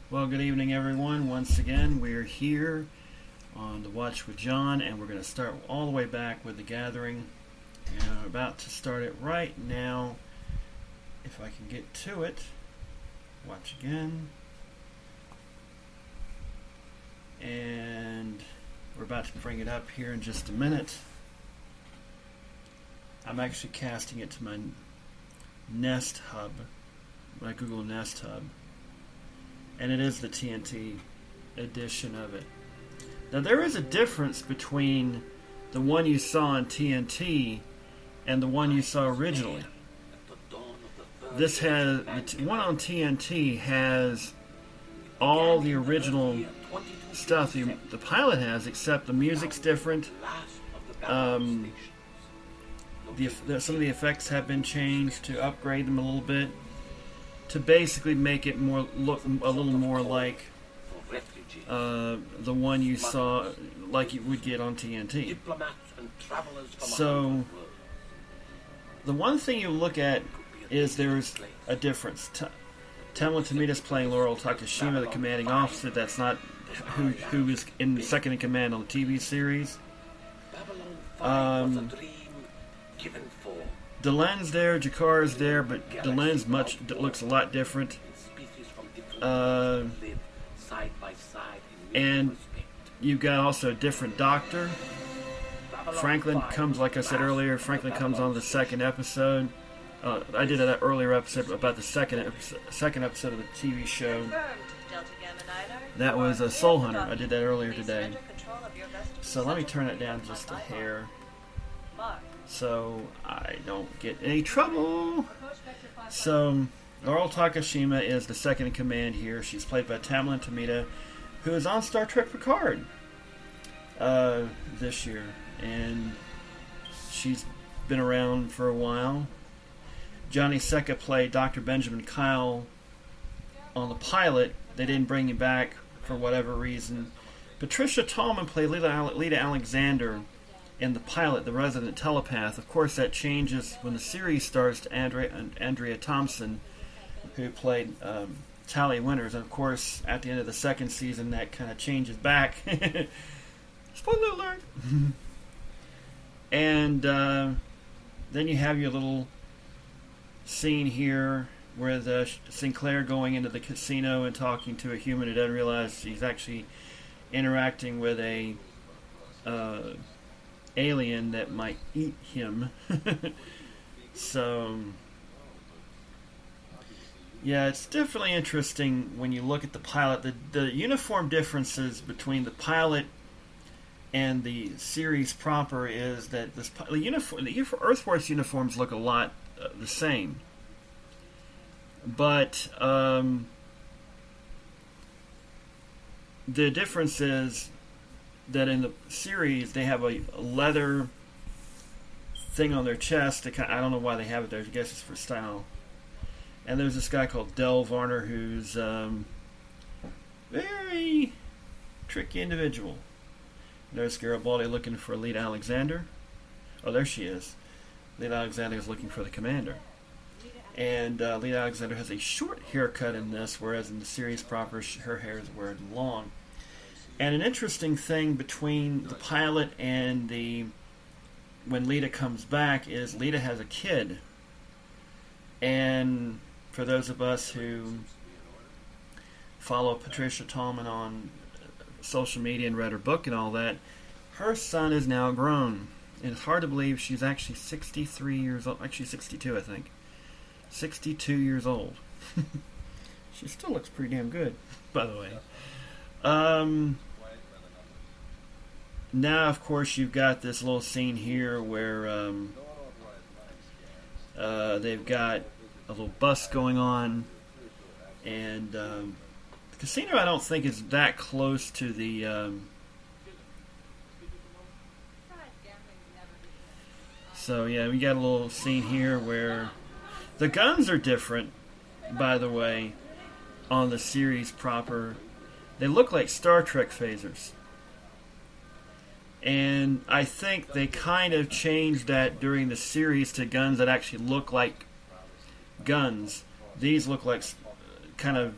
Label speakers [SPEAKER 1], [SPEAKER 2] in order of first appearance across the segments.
[SPEAKER 1] Well, good evening, everyone. Once again, we're here on The Watch with John, and we're going to start all the way back with The Gathering. And I'm about to start it right now. If I can get to it. Watch again. And we're about to bring it up here in just a minute. I'm actually casting it to my Nest Hub, my Google Nest Hub. And it is the TNT edition of it. Now there is a difference between the one you saw on TNT and the one you saw originally. This has the one on TNT has all the original stuff the pilot has, except the music's different. Some of the effects have been changed to upgrade them a little bit, to basically make it look a little more like the one you saw, like you would get on TNT. So the one thing you look at is there's a difference. Tamla Tomida's playing Laurel Takashima, the commanding officer. That's not who is in second in command on the TV series. Delen's there, Jakar's there, but Delen's looks a lot different. And you've got also a different doctor. Franklin comes, like I said earlier, Franklin comes on the second episode. I did an earlier episode about the second episode of the TV show. That was a Soul Hunter. I did that earlier today. So let me turn it down just a hair, so I don't get any trouble. So Laurel Takashima is the second in command here. She's played by Tamla Tomita, who is on Star Trek Picard this year, and she's been around for a while. Johnny Secca played Dr. Benjamin Kyle on the pilot. They didn't bring him back for whatever reason. Patricia Tallman played Lita Alexander in the pilot, the resident telepath. Of course, that changes when the series starts to Andrea Thompson, who played Tally Winters. And of course, at the end of the second season, that kind of changes back. Spoiler alert! And then you have your little scene here where the Sinclair going into the casino and talking to a human who doesn't realize he's actually interacting with a alien that might eat him. So yeah, it's definitely interesting when you look at the pilot. The uniform differences between the pilot and the series proper is that the Earthforce uniforms look a lot the same, but the difference is that in the series they have a leather thing on their chest. I don't know why they have it there. I guess it's for style. And there's this guy called Del Varner who's very tricky individual. There's Garibaldi looking for Lita Alexander. Oh, there she is. Lita Alexander is looking for the commander. And Lita Alexander has a short haircut in this, whereas in the series proper, her hair is wearing long. And an interesting thing between the pilot and when Lita comes back is Lita has a kid. And for those of us who follow Patricia Tallman on social media and read her book and all that, her son is now grown. And it's hard to believe she's actually 63 years old. Actually 62, I think. 62 years old. She still looks pretty damn good, by the way. Now, of course, you've got this little scene here where they've got a little bus going on, and the casino I don't think is that close to the so yeah, we got a little scene here where the guns are different, by the way, on the series proper. They look like Star Trek phasers. And I think they kind of changed that during the series to guns that actually look like guns. These look like kind of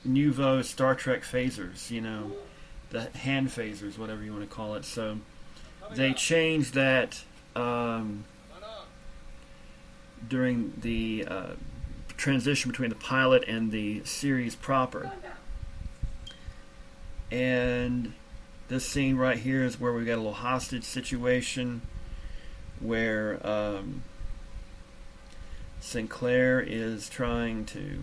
[SPEAKER 1] nouveau Star Trek phasers, the hand phasers, whatever you want to call it. So they changed that during the transition between the pilot and the series proper. And this scene right here is where we got a little hostage situation where Sinclair is trying to...
[SPEAKER 2] There's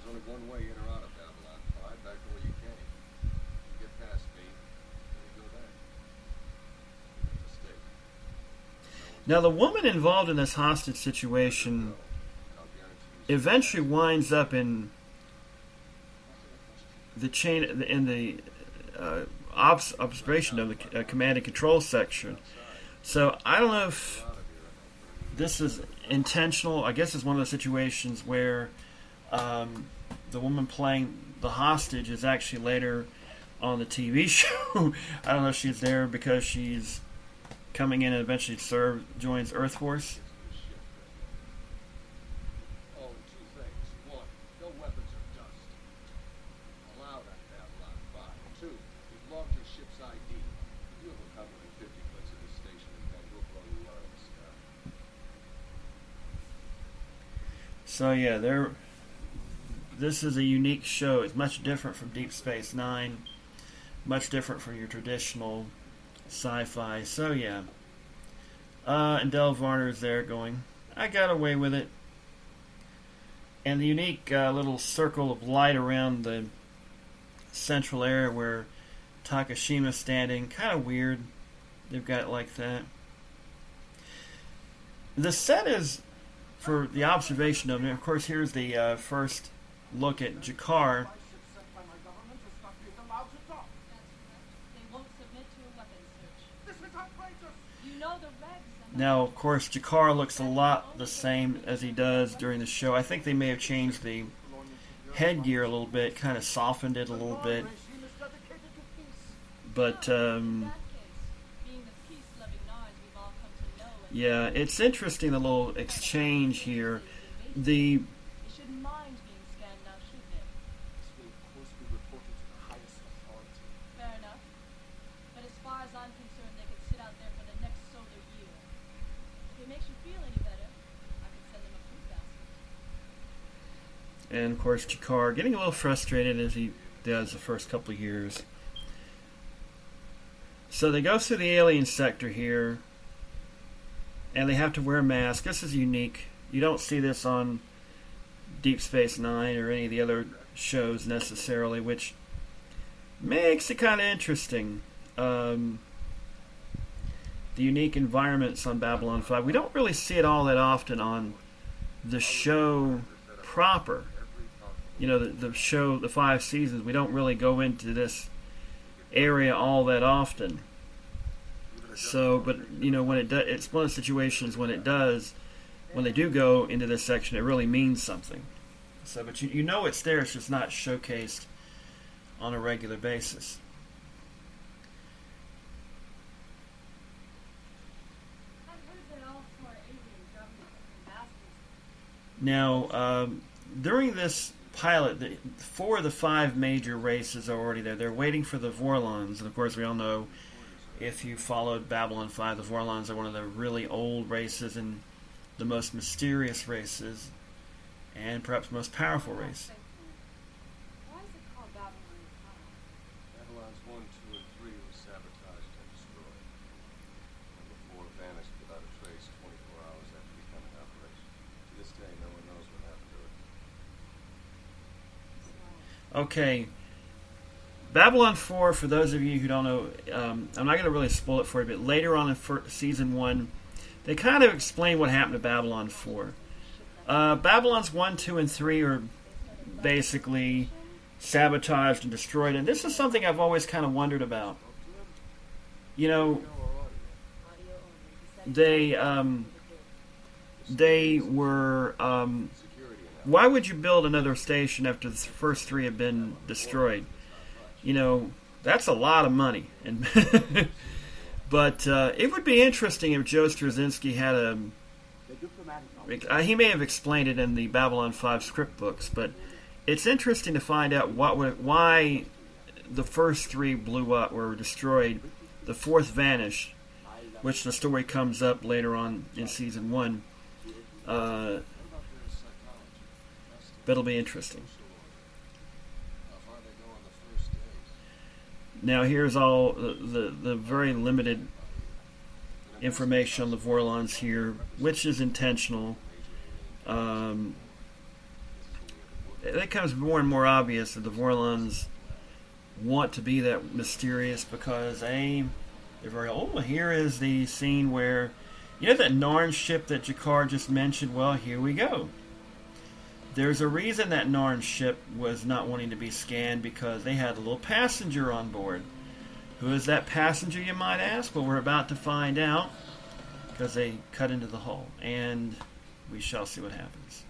[SPEAKER 2] only one way in or out of Babylon 5, back to where you came. You get past me, then you go there. Mistake.
[SPEAKER 1] Now, the woman involved in this hostage situation eventually winds up in the chain, in the observation of the command and control section. So I don't know if this is intentional. I guess it's one of those situations where the woman playing the hostage is actually later on the TV show. I don't know if she's there because she's coming in and eventually joins Earth Force.
[SPEAKER 2] Oh, two things. One, no weapons or dust. Allowed on Babylon 5. Two, we've logged your ship's ID. You have a cover in 50 clicks of this station, and then we'll blow you out of the sky.
[SPEAKER 1] So yeah, this is a unique show. It's much different from Deep Space Nine, much different from your traditional sci-fi. So yeah, and Del Varner is there going, I got away with it. And the unique little circle of light around the central area where Takashima's standing, kind of weird. They've got it like that. The set is for the observation of it. Of course, here's the first look at G'Kar. Now, of course, G'Kar looks a lot the same as he does during the show. I think they may have changed the headgear a little bit, kind of softened it a little bit. But, yeah, it's interesting, the little exchange here. The... And, of course, G'Kar getting a little frustrated as he does the first couple of years. So they go through the alien sector here, and they have to wear masks. This is unique. You don't see this on Deep Space Nine or any of the other shows necessarily, which makes it kind of interesting. The unique environments on Babylon 5. We don't really see it all that often on the show proper. The show, the 5 seasons, we don't really go into this area all that often. So, but, when it does, it's one of the situations when they do go into this section, it really means something. So, but you know it's there, it's just not showcased on a regular basis. Now, during this pilot, 4 of the 5 major races are already there. They're waiting for the Vorlons, and of course we all know, if you followed Babylon 5, the Vorlons are one of the really old races and the most mysterious races, and perhaps most powerful race.
[SPEAKER 2] Why is it called Babylon 5? Babylon's 1, 2, and 3 were sabotaged and destroyed. Number 4 vanished without a trace 24 hours after becoming operation. To this day, no one knows what happened to it.
[SPEAKER 1] Okay, Babylon 4, for those of you who don't know, I'm not going to really spoil it for you, but later on in Season 1, they kind of explain what happened to Babylon 4. Babylons 1, 2, and 3 are basically sabotaged and destroyed, and this is something I've always kind of wondered about. They were... why would you build another station after the first 3 have been destroyed? That's a lot of money. And but it would be interesting if Joe Straczynski had he may have explained it in the Babylon 5 script books, but it's interesting to find out why the first three blew up or were destroyed. The fourth vanished, which the story comes up later on in season 1. But it'll be interesting. Now here's all the very limited information on the Vorlons here, which is intentional. It becomes more and more obvious that the Vorlons want to be that mysterious because they're very here is the scene where that Narn ship that G'Kar just mentioned. Well, here we go. There's a reason that Narn ship was not wanting to be scanned, because they had a little passenger on board. Who is that passenger, you might ask? Well, we're about to find out, because they cut into the hull, and we shall see what happens.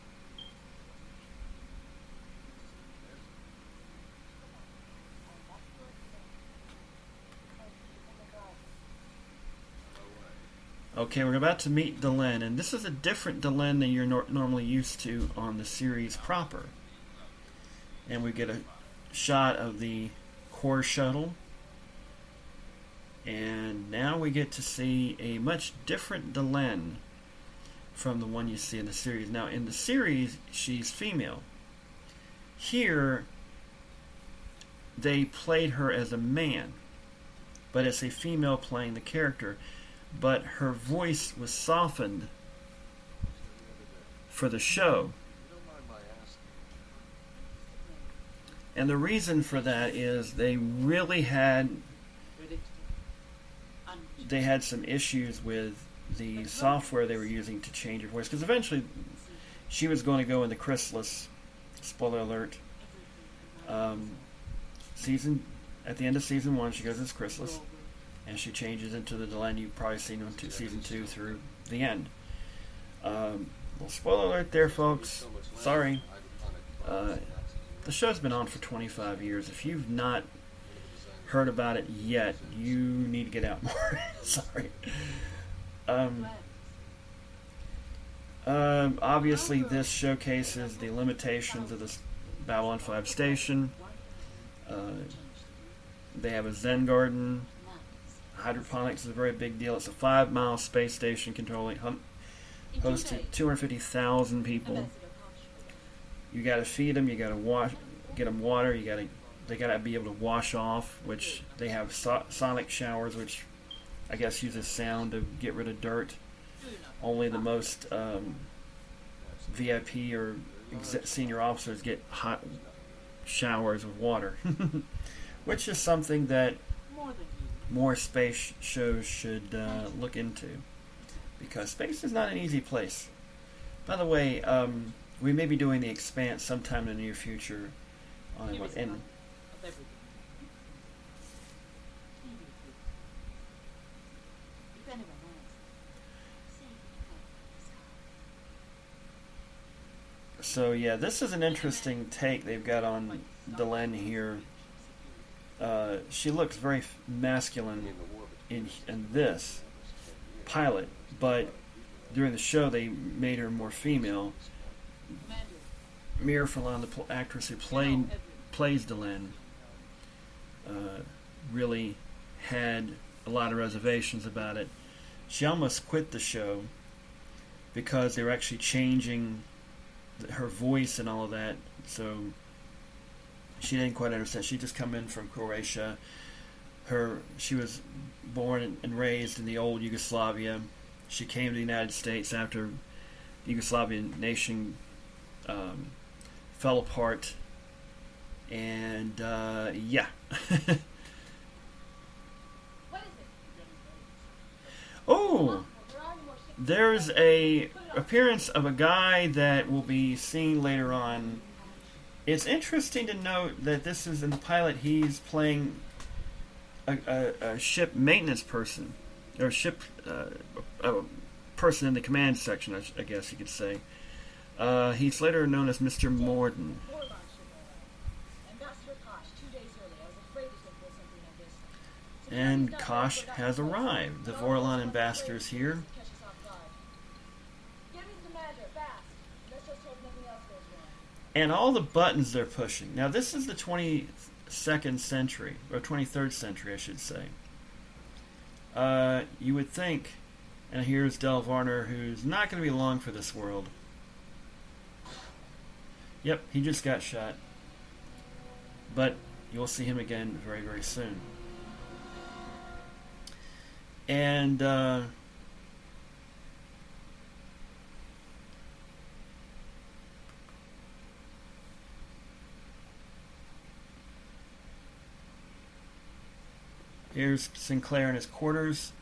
[SPEAKER 1] Okay, we're about to meet Delenn, and this is a different Delenn than you're normally used to on the series proper. And we get a shot of the core shuttle, and now we get to see a much different Delenn from the one you see in the series. Now, in the series, she's female. Here, they played her as a man, but it's a female playing the character. But her voice was softened for the show. And the reason for that is they had some issues with the software they were using to change her voice, because eventually she was going to go into Chrysalis. Spoiler alert. At the end of season 1, she goes as Chrysalis. And she changes into the Delenn you've probably seen in season 2 through the end. Well, spoiler alert there, folks. Sorry. The show's been on for 25 years. If you've not heard about it yet, you need to get out more. Sorry. Obviously, this showcases the limitations of this Babylon 5 station. They have a Zen garden. Hydroponics is a very big deal. It's a 5-mile space station controlling hosts to 250,000 people. You got to feed them. You got to get them water. They got to be able to wash off, which they have sonic showers, which I guess uses sound to get rid of dirt. Only the most VIP or senior officers get hot showers of water, which is something that more space shows should look into, because space is not an easy place. By the way, we may be doing The Expanse sometime in the near future and so yeah, this is an interesting take they've got on Delenn here. She looks very masculine in this pilot, but during the show they made her more female. Mira Furlan, the actress who plays Delenn, really had a lot of reservations about it. She almost quit the show because they were actually changing her voice and all of that, so she didn't quite understand. She just come in from Croatia. She was born and raised in the old Yugoslavia. She came to the United States after the Yugoslavian nation fell apart. And yeah. Oh, there's a appearance of a guy that will be seen later on. It's interesting to note that this is in the pilot. He's playing a ship maintenance person, or a person in the command section, I guess you could say. He's later known as Mr. Morden. And Kosh has arrived. The Vorlon ambassador's here. and all the buttons they're pushing. Now, this is the 22nd century, or 23rd century, I should say. You would think, and here's Del Varner, who's not going to be long for this world. Yep, he just got shot. But you'll see him again very, very soon. And here's Sinclair in his quarters.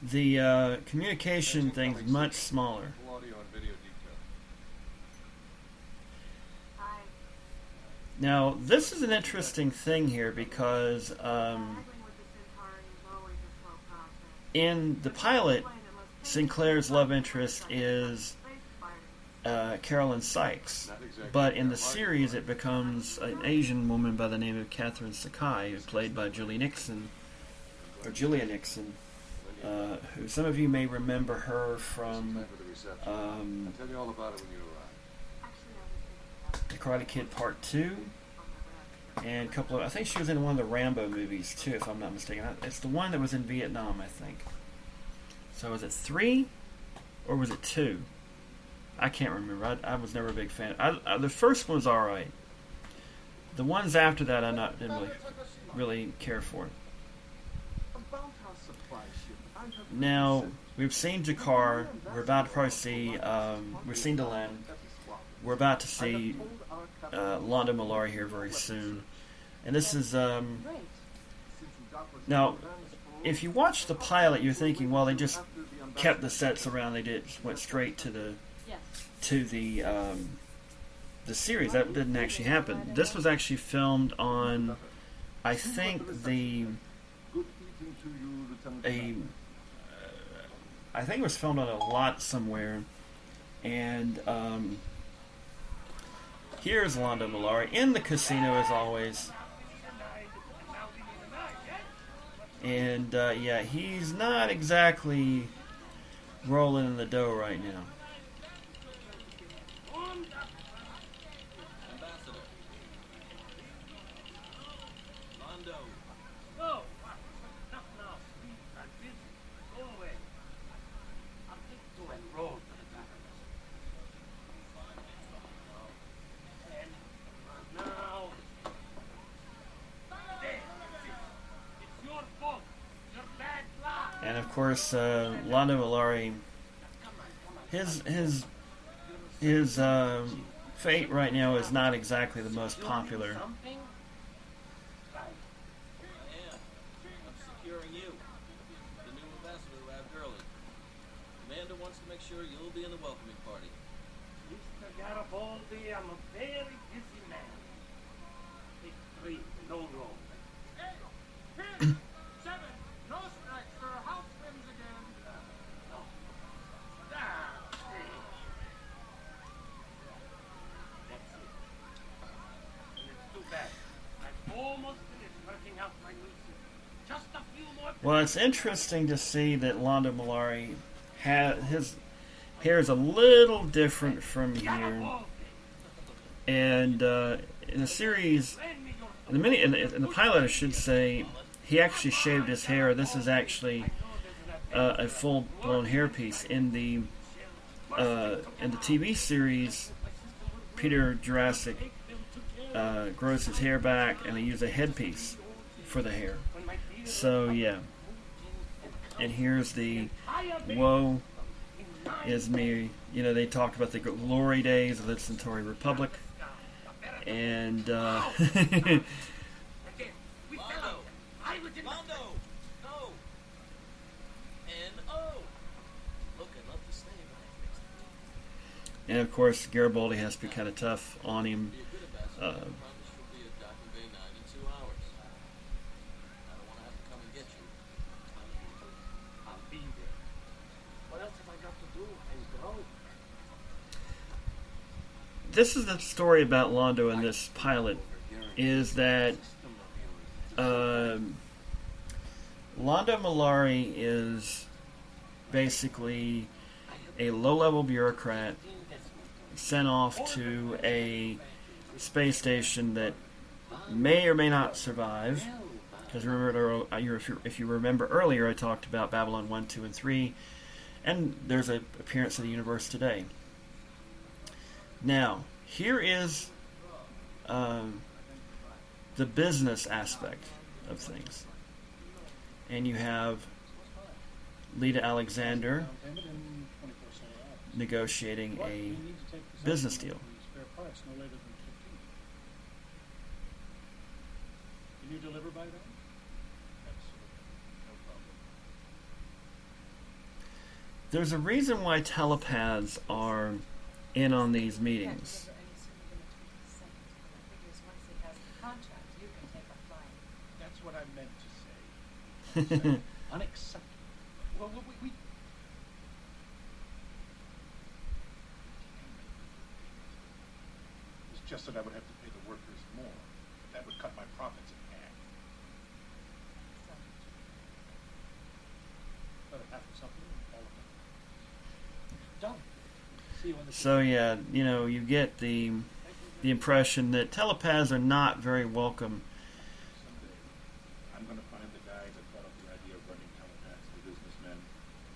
[SPEAKER 1] The communication thing's much smaller. Now, this is an interesting thing here because in the pilot, Sinclair's love interest is Carolyn Sykes, but in the series it becomes an Asian woman by the name of Catherine Sakai, played by Julia Nixon, who some of you may remember her from The Karate Kid Part 2, and a couple of, I think she was in one of the Rambo movies too, if I'm not mistaken. It's the one that was in Vietnam, I think. So was it 3 or was it 2? I can't remember. I was never a big fan. The first one was alright. The ones after that I didn't really care for. Now, we've seen G'Kar. We're about to probably see, we've seen Delenn. We're about to see Londo Mollari here very soon. And this is, now, if you watch the pilot, you're thinking, well, they just kept the sets around. They went straight to the series. That didn't actually happen. This was actually filmed on, I think I think it was filmed on a lot somewhere, and here's Londo Mollari in the casino as always, and yeah, he's not exactly rolling in the dough right now. And of course, Londo Mollari, his fate right now is not exactly the most popular.
[SPEAKER 3] Amanda wants to make sure you'll be in the welcoming party. Mr. Garibaldi, I'm a very busy man. Big 3, no roll. 10, 7, no strikes for house wins again. No. That's it. And it's too bad. I'm almost finished working out my new suit. Just a few more.
[SPEAKER 1] Well, it's interesting to see that Londo Mollari his hair is a little different from here, and in the series, in the pilot, I should say, he actually shaved his hair. This is actually a full-blown hairpiece. In the TV series, Peter Jurassic grows his hair back, and they use a headpiece for the hair. So yeah. And here's the woe is me. You know, they talked about the glory days of the Centauri Republic. And, and of course, Garibaldi has to be kind of tough on him. This is the story about Londo in this pilot, is that Londo Mollari is basically a low-level bureaucrat sent off to a space station that may or may not survive. Because remember, if you remember earlier, I talked about Babylon 1, 2, and 3, and there's an appearance of the universe today. Now, here is the business aspect of things. And you have Lita Alexander negotiating a business deal.
[SPEAKER 4] Can you deliver by then?
[SPEAKER 1] There's a reason why telepaths are in on these meetings.
[SPEAKER 4] That's what I meant to say. Unacceptable. Well, we it's just that I would have to pay the workers more. That would cut my profits in half. But half of something, all of it. Done. See you on the
[SPEAKER 1] So yeah, you get the impression that telepaths are not very welcome.
[SPEAKER 4] Someday, I'm going to find the guys that thought up the idea of running telepaths to businessmen.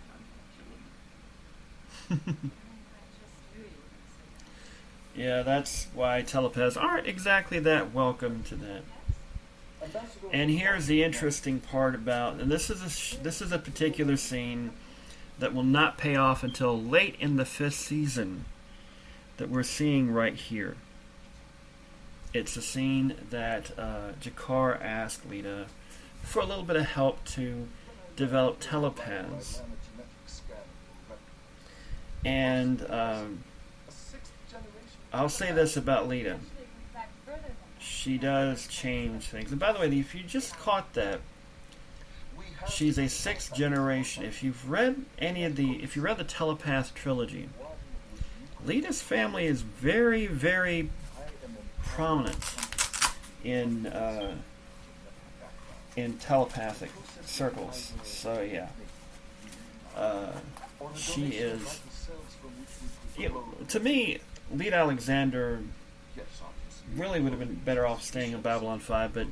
[SPEAKER 4] I'm going to kill them.
[SPEAKER 1] Yeah, that's why telepaths aren't exactly that welcome to that. And here's the interesting part about, and this is a particular scene that will not pay off until late in the 5th season that we're seeing right here. It's a scene that G'Kar asked Lita for a little bit of help to develop telepaths. And I'll say this about Lita. She does change things. And by the way, if you just caught that, she's a 6th generation. If you read the Telepath trilogy, Lita's family is very, very prominent in telepathic circles. So yeah, she is. To me, Lita Alexander really would have been better off staying in Babylon 5, but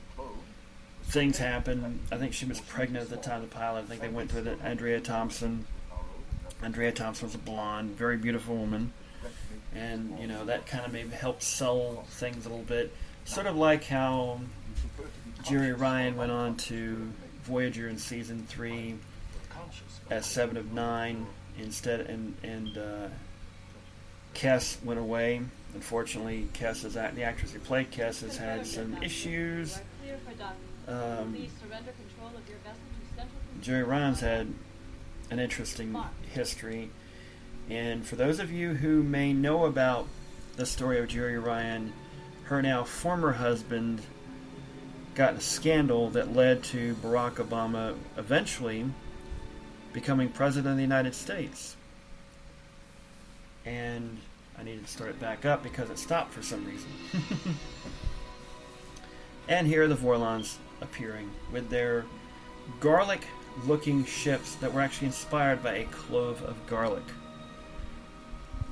[SPEAKER 1] things happen. I think she was pregnant at the time of the pilot. I think they went through the Andrea Thompson. Andrea Thompson was a blonde, very beautiful woman. And, that kind of maybe helped sell things a little bit. Sort of like how Jeri Ryan went on to Voyager in Season 3 as 7 of 9 instead, and Kes went away. Unfortunately, the actress who played Kes has had some issues. Jeri Ryan's had an interesting history. And for those of you who may know about the story of Jeri Ryan, her now former husband got in a scandal that led to Barack Obama eventually becoming president of the United States. And I needed to start it back up because it stopped for some reason. And here are the Vorlons appearing with their garlic-looking ships that were actually inspired by a clove of garlic.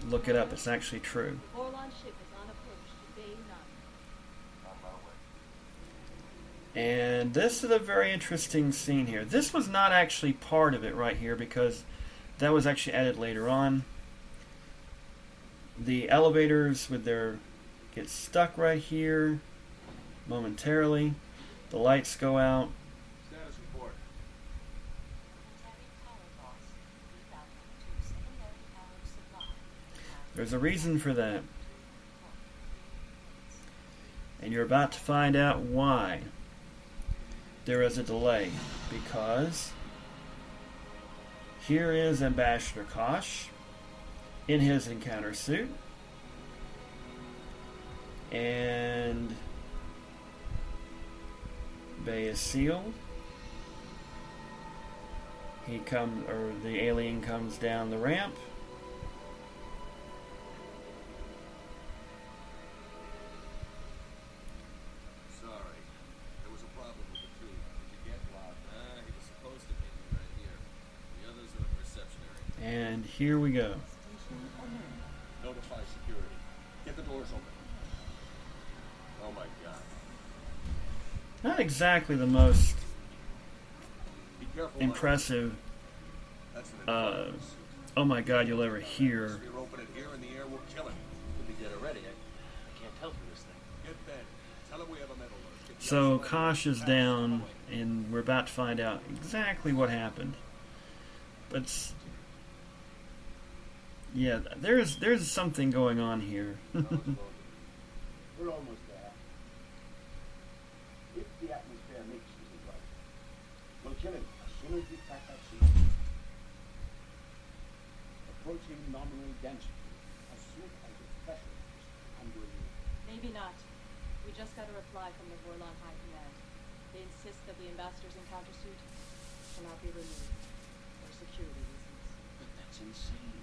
[SPEAKER 1] Look it up, it's actually true.
[SPEAKER 5] Vorlon ship is on approach to Bay 9.
[SPEAKER 2] On my way.
[SPEAKER 1] And this is a very interesting scene here. This was not actually part of it right here because that was actually added later on. The elevators get stuck right here momentarily. The lights go out.
[SPEAKER 2] Status report.
[SPEAKER 1] There's a reason for that. And you're about to find out why there is a delay. Because here is Ambassador Kosh in his encounter suit. And bay is sealed. The alien comes down the ramp.
[SPEAKER 2] Sorry. There was a problem with the tube. Did you get Rob? He was supposed to meet me right here. The others are in the reception area.
[SPEAKER 1] And here we go.
[SPEAKER 4] Notify security.
[SPEAKER 2] Get the doors open. Oh my God.
[SPEAKER 1] Not exactly the most
[SPEAKER 2] Be careful.
[SPEAKER 1] impressive,
[SPEAKER 2] That's an
[SPEAKER 1] uh, oh my God, you'll ever hear.
[SPEAKER 2] If you open it here in the air, we'll kill him.
[SPEAKER 3] We'll be dead already. I can't tell through this thing.
[SPEAKER 2] Get Ben. Tell him we have a metal alert. Get the
[SPEAKER 1] So
[SPEAKER 2] outside
[SPEAKER 1] Kosh
[SPEAKER 2] door.
[SPEAKER 1] is down, and we're about to find out exactly what happened. But yeah, there's something going on here.
[SPEAKER 4] We're almost there. If the atmosphere mix isn't right, we'll kill him as soon as we crack that seal. Approaching nominal density as soon as the pressure is under you.
[SPEAKER 5] Maybe not. We just got a reply from the Vorlon High Command. They insist that the ambassador's encounter suit cannot be removed for security reasons.
[SPEAKER 4] But that's insane.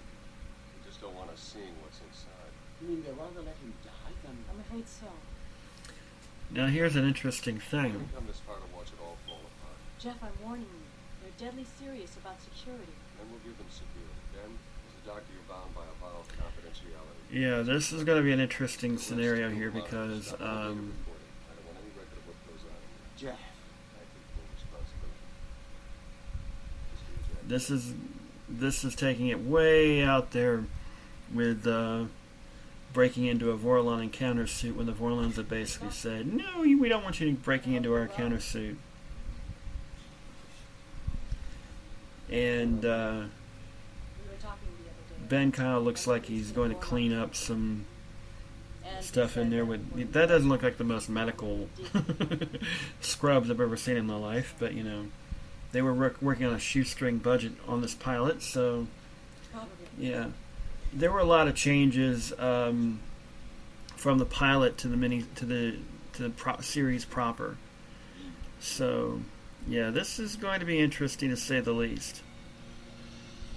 [SPEAKER 2] We just don't want us seeing what's inside.
[SPEAKER 4] You mean they'd rather let him die than...
[SPEAKER 5] I'm afraid so.
[SPEAKER 1] Now here's an interesting
[SPEAKER 2] We
[SPEAKER 1] thing.
[SPEAKER 2] come this far to watch it all fall apart.
[SPEAKER 5] Jeff, I'm warning you. They're deadly serious about security.
[SPEAKER 2] Then we'll give them security. Ben, as a doctor, you're bound by a vow of confidentiality.
[SPEAKER 1] Yeah, this is going to be an interesting scenario here because
[SPEAKER 2] I don't want any record of what goes on.
[SPEAKER 4] Jeff.
[SPEAKER 2] I take full responsibility. Just do that.
[SPEAKER 1] this is taking it way out there with breaking into a Vorlon encounter suit when the Vorlons have basically said, no, we don't want you breaking into our encounter suit. And
[SPEAKER 5] We were talking the other day.
[SPEAKER 1] Ben Kyle looks like he's going to clean up some
[SPEAKER 5] And
[SPEAKER 1] stuff
[SPEAKER 5] he
[SPEAKER 1] in
[SPEAKER 5] said
[SPEAKER 1] there
[SPEAKER 5] that
[SPEAKER 1] with
[SPEAKER 5] when
[SPEAKER 1] that doesn't look like the most medical scrubs I've ever seen in my life, but you know, they were working on a shoestring budget on this pilot, so
[SPEAKER 5] Probably.
[SPEAKER 1] yeah, there were a lot of changes from the pilot to the series proper. So yeah, this is going to be interesting to say the least.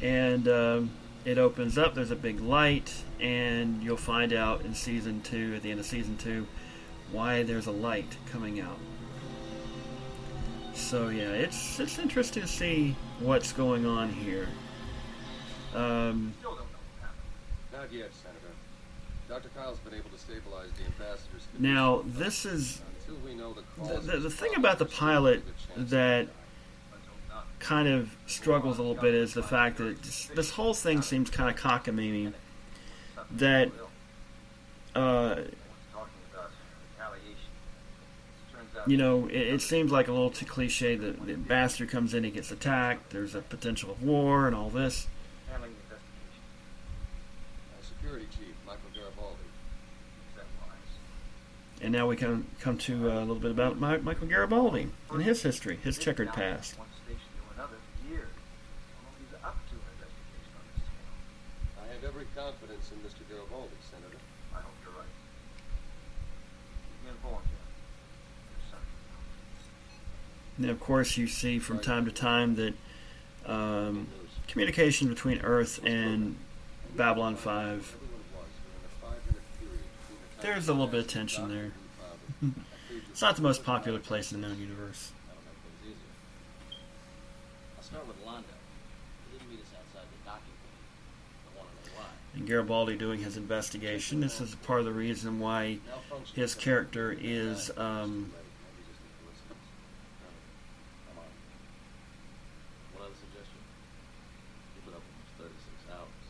[SPEAKER 1] And it opens up. There's a big light, and you'll find out in season 2, at the end of season 2, why there's a light coming out. So yeah, it's interesting to see what's going on here.
[SPEAKER 2] Still don't know what happened. Not yet, Senator. Dr. Kyle's been able to stabilize the ambassador's condition.
[SPEAKER 1] Now this is
[SPEAKER 2] Until we know the cause
[SPEAKER 1] the
[SPEAKER 2] of his
[SPEAKER 1] thing
[SPEAKER 2] problem,
[SPEAKER 1] about the
[SPEAKER 2] there's still a
[SPEAKER 1] pilot
[SPEAKER 2] good chance
[SPEAKER 1] that
[SPEAKER 2] he'll die.
[SPEAKER 1] kind of struggles a little bit is the fact that this whole thing seems kind of cockamamie. That you know, it seems like a little too cliche that the ambassador comes in, he gets attacked, there's a potential of war and all this.
[SPEAKER 3] Handling the investigation.
[SPEAKER 2] Security Chief Michael Garibaldi.
[SPEAKER 3] Is that wise?
[SPEAKER 1] And now we come to a little bit about Michael Garibaldi and his history, his checkered past.
[SPEAKER 3] One station to another for years. I don't know if he's up to an investigation on this scale.
[SPEAKER 2] I have every confidence in Mr. Garibaldi, Senator.
[SPEAKER 3] I hope you're right. Keep me informed, Jeff. Your son.
[SPEAKER 1] And of course, you see from time to time that communication between Earth and Babylon 5,
[SPEAKER 2] Everyone was. We're in a 5-minute period between the time
[SPEAKER 1] there's a little bit of tension there. It's not the most popular place in the known universe.
[SPEAKER 3] That'll make things easier. I'll start with Londo. He didn't meet us outside the docking point. I want to know why.
[SPEAKER 1] And Garibaldi doing his investigation. This is part of the reason why his character is
[SPEAKER 3] Come on. One other suggestion. Keep it up for 36 hours.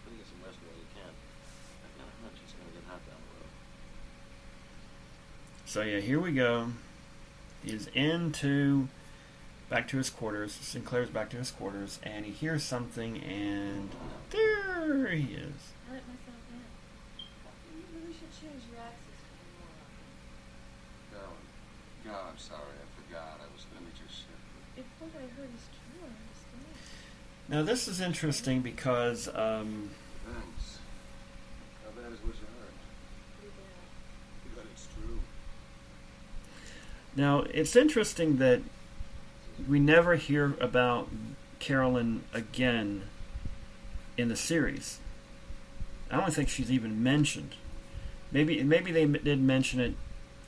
[SPEAKER 3] Try to get some rest while you can. I got a hunch it's going to get hot down the road.
[SPEAKER 1] So yeah, here we go. He's back to his quarters. Sinclair's back to his quarters, and he hears something, and there he is.
[SPEAKER 5] I let myself in. You really should change your access to more.
[SPEAKER 2] God, I'm sorry. I forgot. I was going to meet your ship.
[SPEAKER 5] If what I heard is true, I understand.
[SPEAKER 1] Now this is interesting because
[SPEAKER 2] Thanks. How bad is what you heard?
[SPEAKER 5] Pretty bad.
[SPEAKER 2] But it's true.
[SPEAKER 1] now it's interesting that we never hear about Carolyn again in the series. I don't think she's even mentioned. Maybe they did mention it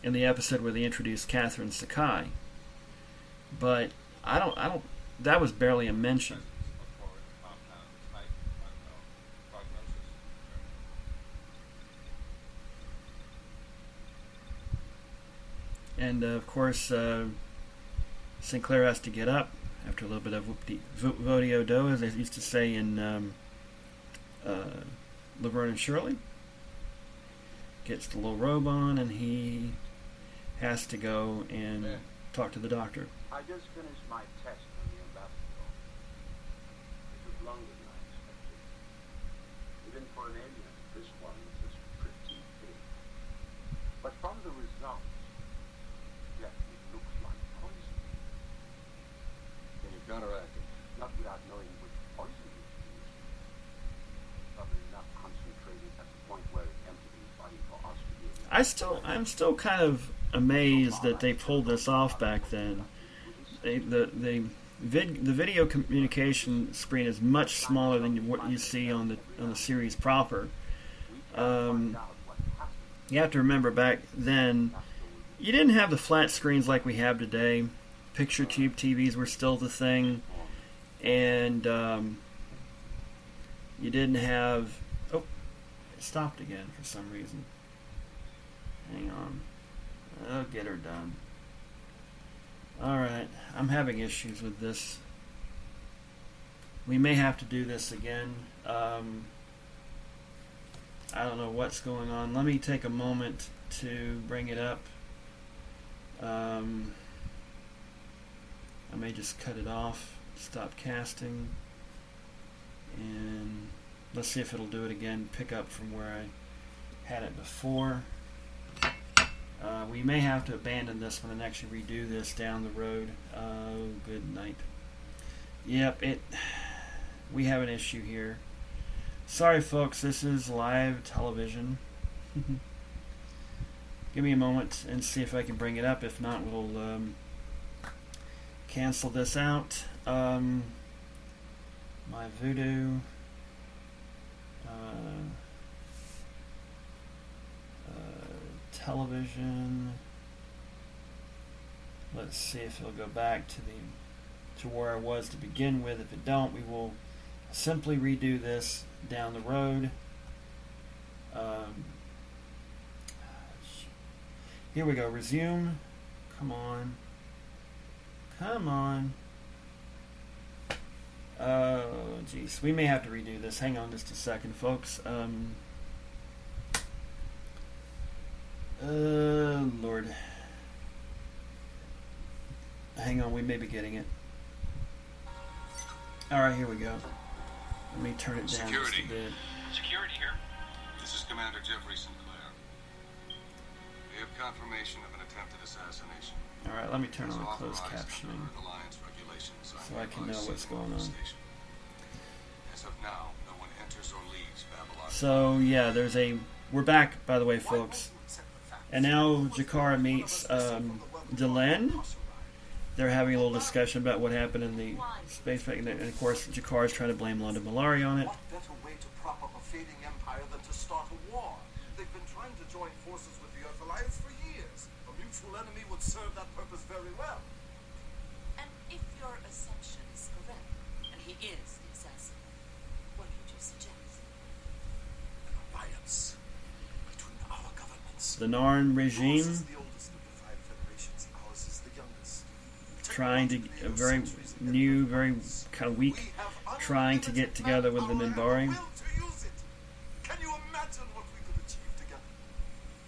[SPEAKER 1] in the episode where they introduced Catherine Sakai, but I don't. That was barely a mention. And of course, Sinclair has to get up after a little bit of whoop-de-vodio-do, as they used to say in Laverne and Shirley. Gets the little robe on, and he has to go and talk to the doctor.
[SPEAKER 6] I just finished my test on the ambassador. It took longer than I expected. Even for an alien, this one is pretty big. But from the results, yes, it looks like poison.
[SPEAKER 2] Can you counteract it?
[SPEAKER 6] Not without knowing which poison is used. Probably not concentrated at the point where it entered his body for us to be able to...
[SPEAKER 1] I'm still kind of amazed that they pulled this off back then. The video communication screen is much smaller than what you see on the series proper. You have to remember back then, you didn't have the flat screens like we have today. Picture tube TVs were still the thing, and you didn't have. Oh, it stopped again for some reason. Hang on, I'll get her done. Alright, I'm having issues with this. We may have to do this again. I don't know what's going on. Let me take a moment to bring it up. I may just cut it off, stop casting, and let's see if it'll do it again, pick up from where I had it before. We may have to abandon this one and actually redo this down the road. Good night. Yep, we have an issue here. Sorry folks, this is live television. Give me a moment and see if I can bring it up. If not, we'll cancel this out. My Voodoo. Television. Let's see if it'll go back to where I was to begin with. If it don't, we will simply redo this down the road. Here we go. Resume. Come on. Come on. Oh, jeez. We may have to redo this. Hang on just a second, folks. Lord. Hang on, we may be getting it. Alright, here we go. Let me turn it down just a bit.
[SPEAKER 2] Security here. This is Commander Jeffrey Sinclair. We have confirmation of an attempted assassination.
[SPEAKER 1] Alright, let me turn on closed captioning so I can know what's going on.
[SPEAKER 2] As of now, no one enters or leaves Babylon.
[SPEAKER 1] So, yeah, we're back, by the way, folks. And now G'Kar meets Delenn. They're having a little discussion about what happened in the space wreck, and of course G'Kar is trying to blame London Malari on it.
[SPEAKER 7] What better way to prop up a fading empire than to start a war? They've been trying to join forces with the Earth Alliance for years. A mutual enemy would serve that purpose very well.
[SPEAKER 8] And if your assumption is correct, and he is the assassin, what would you suggest?
[SPEAKER 7] An alliance between our governments.
[SPEAKER 1] The Narn regime
[SPEAKER 7] Ours is the oldest of the 5 federations. Ours is the youngest.
[SPEAKER 1] trying to very new, very kind of weak, trying to get together with the Minbari.
[SPEAKER 7] Can you imagine what we could achieve together?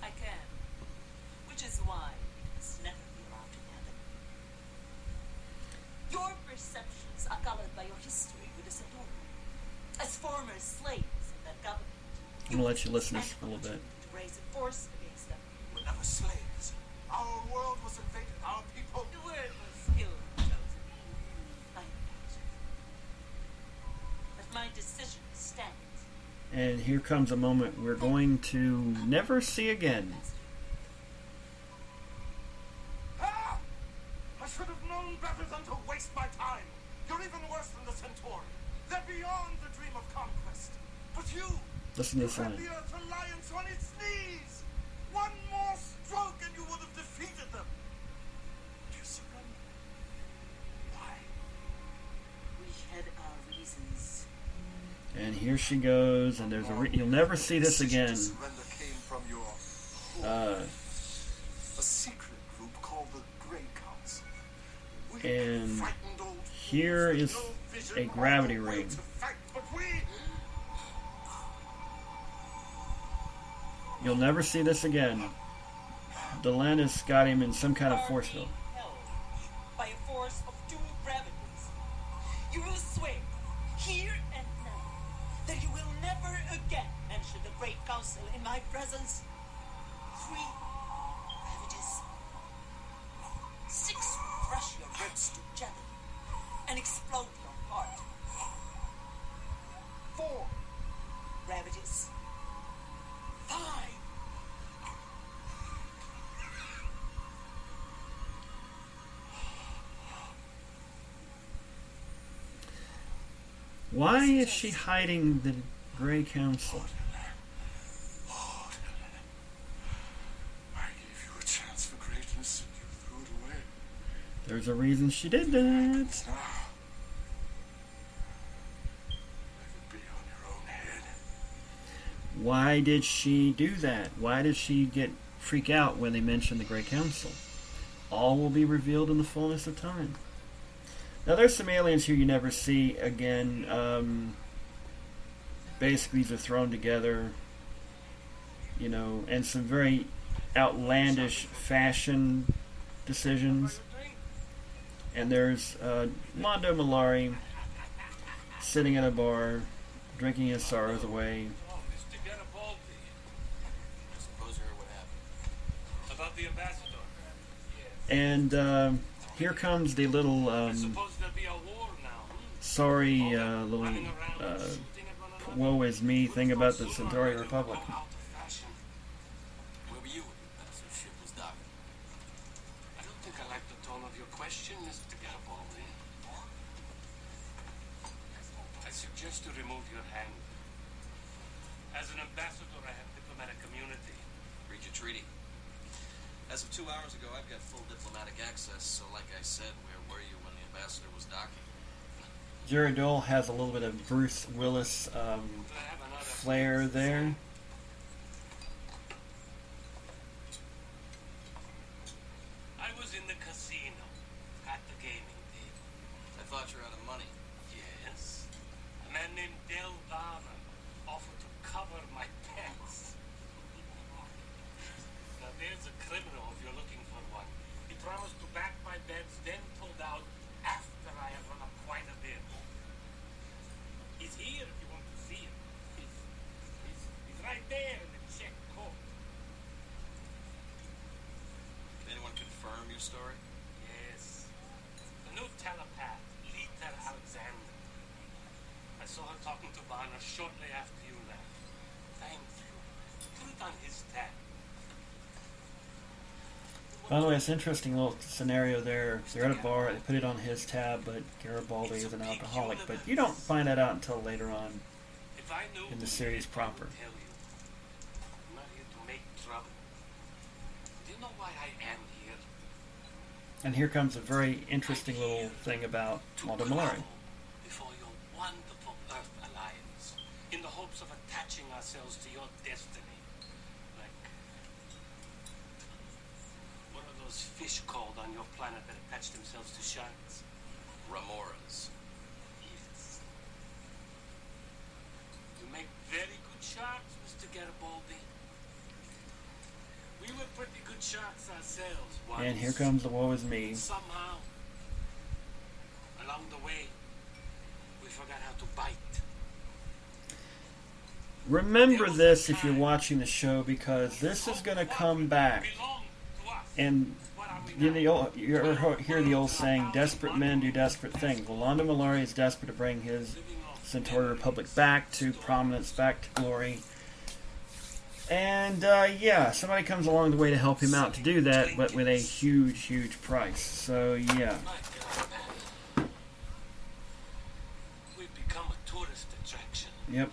[SPEAKER 8] I can. Which is why it must never be allowed to happen. Your perceptions are colored by your history with the Centauri. As former slaves in that government,
[SPEAKER 1] I'm gonna let you listen to this for a little bit.
[SPEAKER 8] to raise a force against them.
[SPEAKER 7] We're never slaves. Our world was invaded. Our people.
[SPEAKER 8] The word was still chosen. I imagine. But my decision stands.
[SPEAKER 1] And here comes a moment we're going to never see again.
[SPEAKER 7] Ah! I should have known better than to waste my time. You're even worse than the Centauri. They're beyond the dream of conquest. But you,
[SPEAKER 1] Listen to this
[SPEAKER 7] set
[SPEAKER 1] line.
[SPEAKER 7] the Earth Alliance on its knees. One more stroke and you would have defeated them. You surrendered. Why?
[SPEAKER 8] We had our reasons.
[SPEAKER 1] And here she goes, and there's you'll never see this again.
[SPEAKER 7] Surrender came from your
[SPEAKER 1] Uh,
[SPEAKER 7] a secret group
[SPEAKER 1] And
[SPEAKER 7] Frightened old
[SPEAKER 1] here
[SPEAKER 7] fools with
[SPEAKER 1] is
[SPEAKER 7] no vision
[SPEAKER 1] a
[SPEAKER 7] or
[SPEAKER 1] gravity
[SPEAKER 7] no way
[SPEAKER 1] ring.
[SPEAKER 7] to fight, but we
[SPEAKER 1] You'll never see this again. Delenn has got him in some kind of force field.
[SPEAKER 8] Held by a force of 2 gravities. You will swear, here and now, that you will never again mention the Great Council in my presence. 3 gravities. 6 crush your ribs together and explode your heart. 4 gravities. 5.
[SPEAKER 1] Why is she hiding the Grey Council?
[SPEAKER 7] I gave you a chance for greatness and you threw it away.
[SPEAKER 1] There's a reason she did that.
[SPEAKER 7] Now, let it be on your own head.
[SPEAKER 1] Why did she do that? Why did she freak out when they mentioned the Grey Council? All will be revealed in the fullness of time. Now, there's some aliens here you never see again. Basically, they're thrown together, you know, and some very outlandish fashion decisions. And there's Londo Mollari sitting at a bar, drinking his sorrows away.
[SPEAKER 3] Mr. Garibaldi.
[SPEAKER 2] I suppose you heard what happened.
[SPEAKER 3] About the ambassador.
[SPEAKER 1] And here comes the little,
[SPEAKER 3] I suppose there'll be a war now.
[SPEAKER 1] sorry, little,
[SPEAKER 3] Running around and shooting at one another.
[SPEAKER 1] woe is me thing about the Centauri Republic.
[SPEAKER 2] Where were you when the ambassador's ship was docked?
[SPEAKER 3] I don't think I like the tone of your question, Mr. Garibaldi. I suggest you remove your hand. As an ambassador, I have diplomatic immunity.
[SPEAKER 2] Read your treaty. As of 2 hours ago, I've got full diplomatic access, so like I said, where were you when the ambassador was docking?
[SPEAKER 1] Jerry Dole has a little bit of Bruce Willis
[SPEAKER 3] Do I have another
[SPEAKER 1] flair there.
[SPEAKER 3] I was in the casino at the gaming table.
[SPEAKER 2] I thought you were out of money.
[SPEAKER 3] Yes. A man named Del Barman offered to cover my pets. Now there's a criminal if you're looking for one. He promised to back my bets, then pulled out after I had run up quite a bit. He's here if you want to see him. He's right there in the check coat.
[SPEAKER 2] Can anyone confirm your story?
[SPEAKER 3] Yes. The new telepath, Lita Alexander. I saw her talking to Barner shortly after you left. Thank you. Put it on his tab.
[SPEAKER 1] By the way, it's an interesting little scenario there. They're at a bar, they put it on his tab, but Garibaldi is an alcoholic. But you don't find that out until later on.
[SPEAKER 3] If I knew
[SPEAKER 1] In the series
[SPEAKER 3] I would
[SPEAKER 1] proper.
[SPEAKER 3] tell you. I'm not here to make trouble. Do you know why I am here?
[SPEAKER 1] And here comes a very interesting little thing about
[SPEAKER 3] To
[SPEAKER 1] Londo
[SPEAKER 3] grovel
[SPEAKER 1] Mollari.
[SPEAKER 3] before your wonderful Earth Alliance, in the hopes of attaching ourselves to your destiny. Like, what are those fish called on your planet that attach themselves to sharks?
[SPEAKER 2] Remoras.
[SPEAKER 3] Yes. You make very good sharks, Mr. Garibaldi. We were pretty good sharks ourselves once.
[SPEAKER 1] And here comes the woe is me.
[SPEAKER 3] Somehow, along the way, we forgot how to bite.
[SPEAKER 1] Remember this if you're watching the show, because this is going to come back.
[SPEAKER 3] Belong to us.
[SPEAKER 1] And
[SPEAKER 3] What are we
[SPEAKER 1] you
[SPEAKER 3] now?
[SPEAKER 1] hear the old saying, desperate men do desperate things. Well, Londo Mollari is desperate to bring his
[SPEAKER 3] Living off
[SPEAKER 1] Centauri Republic back to prominence, back to glory. And, yeah, somebody comes along the way to help him out to do that, but with a huge, huge price. So, yeah.
[SPEAKER 3] We've become a tourist attraction.
[SPEAKER 1] Yep.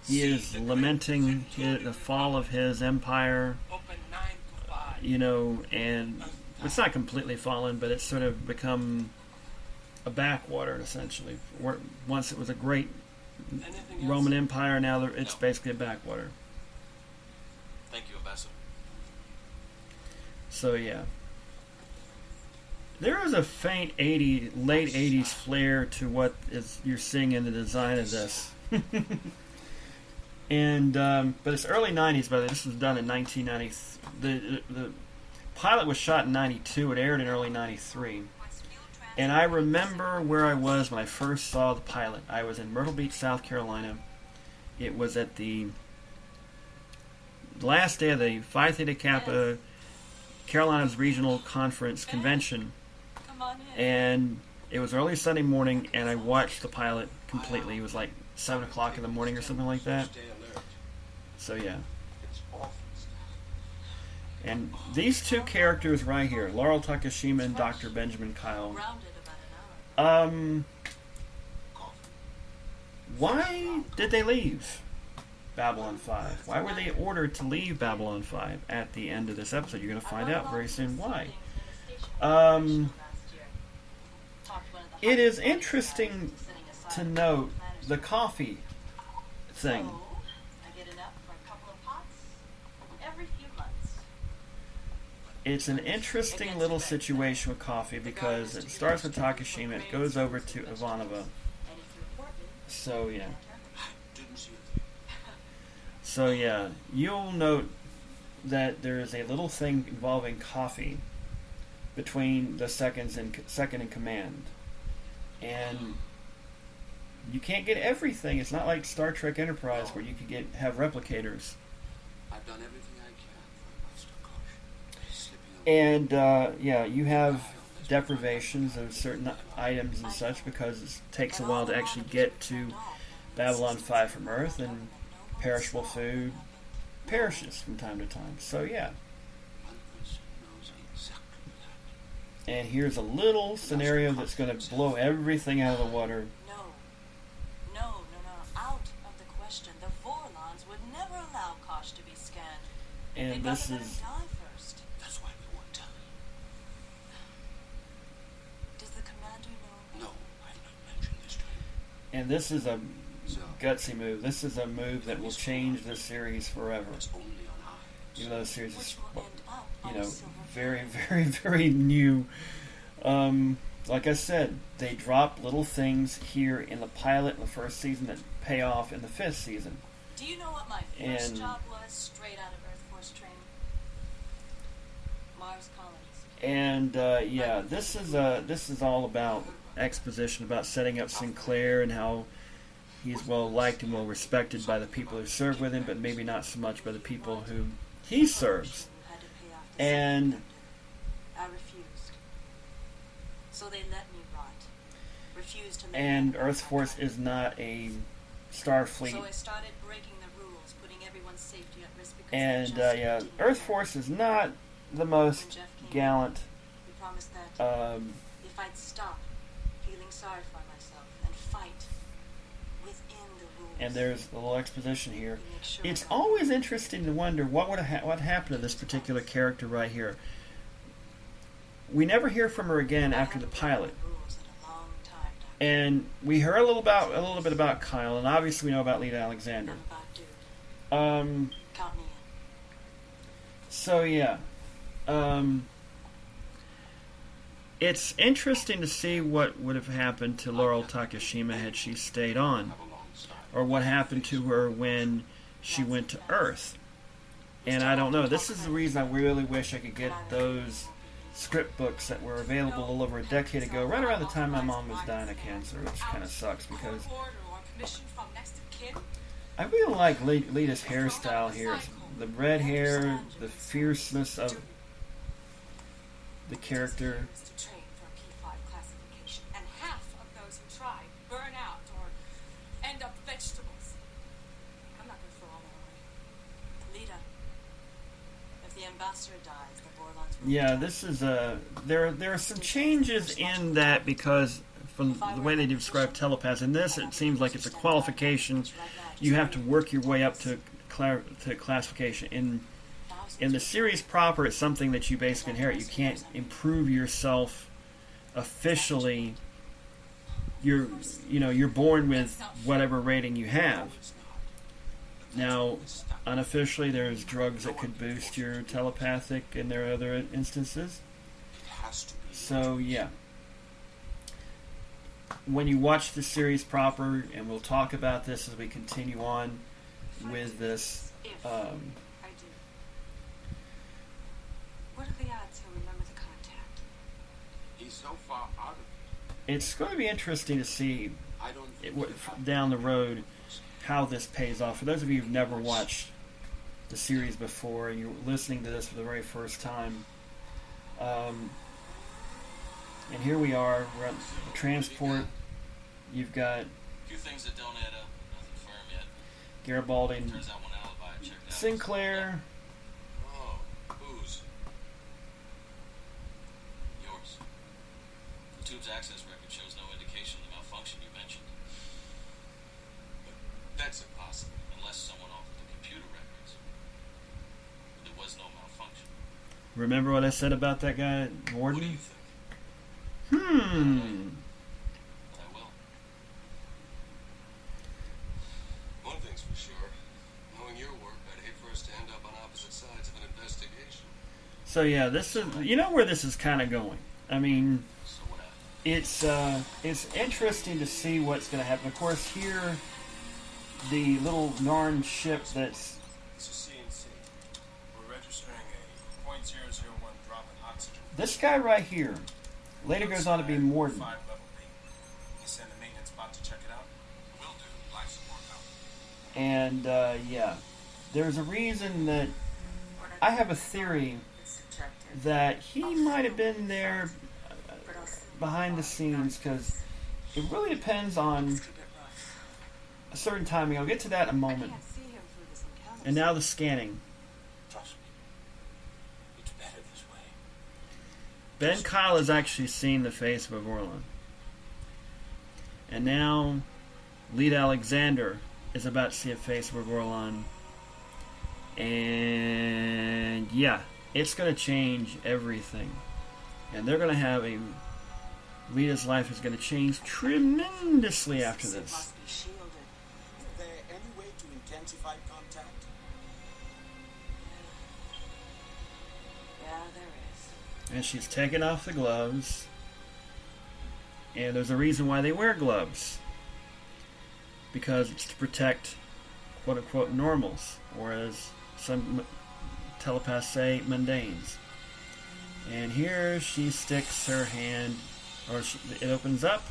[SPEAKER 1] He is lamenting the fall of his empire,
[SPEAKER 3] Open 9 to 5.
[SPEAKER 1] you know, and it's not completely fallen, but it's sort of become a backwater, essentially. Once it was a great
[SPEAKER 3] Anything else?
[SPEAKER 1] Roman Empire, now it's basically a backwater.
[SPEAKER 2] Thank you, Ambassador.
[SPEAKER 1] So, yeah. There is a faint late 80s flair to what you're seeing in the design of this. And but it's early 90s. By the way, this was done in 1990. The pilot was shot in 92. It aired in early 93. And I remember where I was when I first saw the pilot. I was in Myrtle Beach, South Carolina. It was at the last day of the Phi Theta Kappa Carolinas Regional Conference Convention.
[SPEAKER 8] Come on in.
[SPEAKER 1] And it was early Sunday morning, and I watched the pilot completely. It was like 7 o'clock in the morning or something like that.
[SPEAKER 2] Stay alert.
[SPEAKER 1] So yeah.
[SPEAKER 2] It's awful stuff.
[SPEAKER 1] And these two characters right here, Laurel Takashima and Dr. Benjamin Kyle,
[SPEAKER 8] Grounded about an hour.
[SPEAKER 1] why did they leave Babylon 5? Why were they ordered to leave Babylon 5 at the end of this episode? You're going to find out very soon why. It is interesting to note the coffee thing.
[SPEAKER 8] So, I get it up for a couple of pots every few months.
[SPEAKER 1] It's an interesting little situation with coffee because it starts with Takashima, it goes over to Ivanova.
[SPEAKER 8] And if you report me,
[SPEAKER 1] So yeah.
[SPEAKER 2] Didn't see it.
[SPEAKER 1] So yeah, you'll note that there is a little thing involving coffee between the second in command, and you can't get everything. It's not like Star Trek Enterprise where you could have replicators.
[SPEAKER 2] I've done everything I can for Master Kosh. Slipping away.
[SPEAKER 1] And yeah, you have deprivations of certain items and such because it takes a while to actually get to Babylon 5 from Earth, and perishable food perishes from time to time. So yeah.
[SPEAKER 2] One person knows exactly that.
[SPEAKER 1] And here's a little scenario that's going to blow everything out of the water.
[SPEAKER 8] no, out of the question. The Vorlons would never allow Kosh to be scanned.
[SPEAKER 1] And
[SPEAKER 8] They'd
[SPEAKER 1] this
[SPEAKER 8] rather let him
[SPEAKER 1] is
[SPEAKER 8] die first.
[SPEAKER 2] That's why we won't tell you.
[SPEAKER 8] Does the commander know?
[SPEAKER 2] No, I've not mentioned this to him.
[SPEAKER 1] and this is a
[SPEAKER 2] So,
[SPEAKER 1] gutsy move. This is a move that will change the series forever.
[SPEAKER 2] it's only on high.
[SPEAKER 1] Even though the series is,
[SPEAKER 8] Which will end up
[SPEAKER 1] you
[SPEAKER 8] on
[SPEAKER 1] know,
[SPEAKER 8] Silver
[SPEAKER 1] very,
[SPEAKER 8] Flame.
[SPEAKER 1] very, very new. Like I said, they drop little things here in the pilot in the first season that pay off in the 5th season.
[SPEAKER 8] Do you know what my first
[SPEAKER 1] And-
[SPEAKER 8] job was straight out of Earth Force training? Mars colonies.
[SPEAKER 1] And yeah, this is all about exposition, about setting up Sinclair and how he's well liked and well respected by the people who serve with him, but maybe not so much by the people who he serves.
[SPEAKER 8] Had to pay off the
[SPEAKER 1] And
[SPEAKER 8] second I refused. So they let me rot. Refused to let
[SPEAKER 1] and
[SPEAKER 8] me
[SPEAKER 1] Earth Force is not a Starfleet.
[SPEAKER 8] So I started breaking the rules, putting everyone's safety at risk because
[SPEAKER 1] And
[SPEAKER 8] I just
[SPEAKER 1] yeah,
[SPEAKER 8] didn't
[SPEAKER 1] Earth
[SPEAKER 8] care.
[SPEAKER 1] Force is not the most gallant.
[SPEAKER 8] He promised that if I'd stop feeling sorry for myself and fight within the rules.
[SPEAKER 1] And there's a little exposition here.
[SPEAKER 8] he'd make sure
[SPEAKER 1] It's
[SPEAKER 8] I got
[SPEAKER 1] always interesting to wonder what happened to this particular character right here. We never hear from her again
[SPEAKER 8] I
[SPEAKER 1] after the
[SPEAKER 8] haven't broken
[SPEAKER 1] pilot,
[SPEAKER 8] the rules in a long time, Doctor.
[SPEAKER 1] and we heard a little bit about Kyle, and obviously we know about Lita Alexander.
[SPEAKER 8] I'm about due. Count me in.
[SPEAKER 1] So yeah, it's interesting to see what would have happened to Laurel Takashima had she stayed on, or what happened to her when she went to Earth. And I don't know. This is the reason I really wish I could get those script books that were available a little over a decade ago, right around the time my mom was dying of cancer, which kind of sucks because
[SPEAKER 8] Order or commission from next of kin.
[SPEAKER 1] I really like Lita's hairstyle here. It's the red hair, the fierceness of the character.
[SPEAKER 8] Was to train for a P5 classification, and half of those who try burn out or end up vegetables. I'm not going to throw all that away. Lita, if the ambassador dies, the Vorlons will
[SPEAKER 1] Yeah,
[SPEAKER 8] return.
[SPEAKER 1] this is there are some changes in that because from the way they describe telepaths. In this, it seems like it's a qualification. You have to work your way up to classification. In the series proper, it's something that you basically inherit. You can't improve yourself officially. You're born with whatever rating you have. Now, unofficially, there's drugs that could boost your telepathic, and there are other instances.
[SPEAKER 2] It has to be.
[SPEAKER 1] So yeah, when you watch the series proper, and we'll talk about this as we continue on with this.
[SPEAKER 9] I do. What are the odds he'll remember the contact?
[SPEAKER 6] He's so far out of
[SPEAKER 1] It's going to be interesting to see
[SPEAKER 6] it. I don't think
[SPEAKER 1] down the road how this pays off. For those of you who've never watched the series before and you're listening to this for the very first time, and here we are, we're at the transport. You've got
[SPEAKER 10] A few things that don't add up. Nothing firm yet.
[SPEAKER 1] Garibaldi,
[SPEAKER 10] Turns out one alibi I checked out.
[SPEAKER 1] Sinclair.
[SPEAKER 10] Oh, whose? Yours. The tube's access record shows no indication of the malfunction you mentioned. But that's impossible, unless someone altered the computer records. But there was no malfunction.
[SPEAKER 1] Remember what I said about that guy,
[SPEAKER 10] What do
[SPEAKER 1] Warden?
[SPEAKER 10] you think?
[SPEAKER 1] Hmm.
[SPEAKER 10] But I will.
[SPEAKER 2] One thing's for sure. Knowing your work, I'd hate for us to end up on opposite sides of an investigation.
[SPEAKER 1] So yeah, this is, you know where this is kind of going. I mean,
[SPEAKER 10] So what happened?
[SPEAKER 1] it's interesting to see what's going to happen. Of course, here, the little Narn ship that's
[SPEAKER 2] This is CNC. We're registering a .001 drop in oxygen.
[SPEAKER 1] this guy right here. Later goes on to be Morden.
[SPEAKER 2] 5 level B. You send the maintenance bot to check it out? Will do. Life support out.
[SPEAKER 1] And yeah, there's a reason that I have a theory that he might have been there behind the scenes, because it really depends on a certain timing. I'll get to that in a
[SPEAKER 5] I
[SPEAKER 1] moment.
[SPEAKER 5] can't see him through this encounter.
[SPEAKER 1] And now the scanning.
[SPEAKER 6] Trust me. It's better this way.
[SPEAKER 1] Ben Kyle has actually seen the face of Vorlon. And now Lead Alexander is about to see a face of Vorlon. And yeah, it's going to change everything. And they're going to have a... Leda's life is going to change tremendously after
[SPEAKER 8] It
[SPEAKER 1] this.
[SPEAKER 8] must be shielded.
[SPEAKER 6] Is there any way to intensify contact?
[SPEAKER 8] Yeah, there is.
[SPEAKER 1] And she's taken off the gloves. And there's a reason why they wear gloves. Because it's to protect quote-unquote normals. Or as some telepaths say, mundanes. And here she sticks her hand, or it opens up.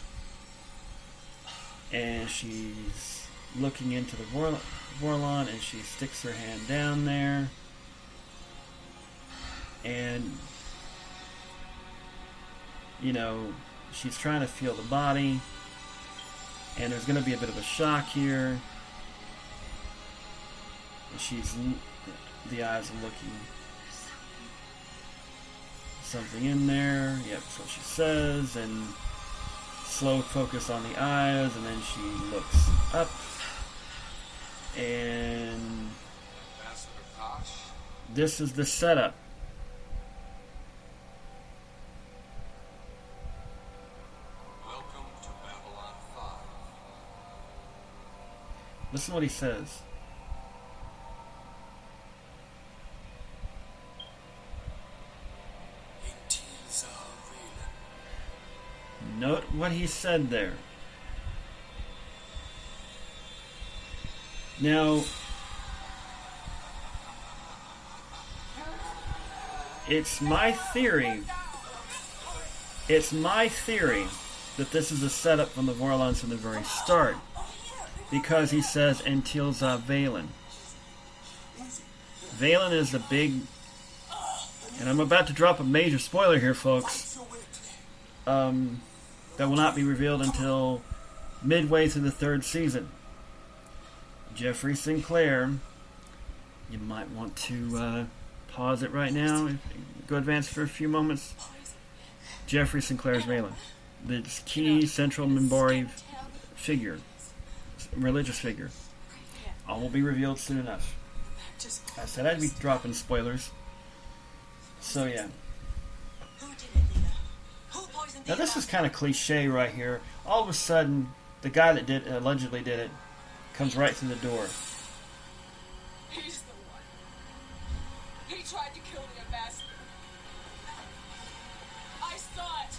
[SPEAKER 1] And she's looking into the Vorlon, and she sticks her hand down there. And, you know, she's trying to feel the body. And there's going to be a bit of a shock here. And the eyes are looking. Something in there. Yep, that's what she says. And slow focus on the eyes. And then she looks up. And
[SPEAKER 2] Ambassador Kosh.
[SPEAKER 1] this is the setup.
[SPEAKER 2] Welcome to Babylon 5.
[SPEAKER 1] Listen to what he says. Note what he said there. Now, it's my theory that this is a setup from the Vorlons from the very start. Because he says Antilza Valen. Valen is the big... And I'm about to drop a major spoiler here, folks. That will not be revealed until midway through the 3rd season. Jeffrey Sinclair. You might want to pause it right now. Go advance for a few moments. Jeffrey Sinclair's Valen. The key central Minbari figure. Religious figure. All will be revealed soon enough. I said I'd be dropping spoilers. So yeah.
[SPEAKER 8] Who did it, Leela? Who poisoned the
[SPEAKER 1] Now this is
[SPEAKER 8] ambassador?
[SPEAKER 1] kind of cliche right here. All of a sudden, the guy that allegedly did it comes right through the door.
[SPEAKER 9] He's the one. He tried to kill the ambassador. I saw it.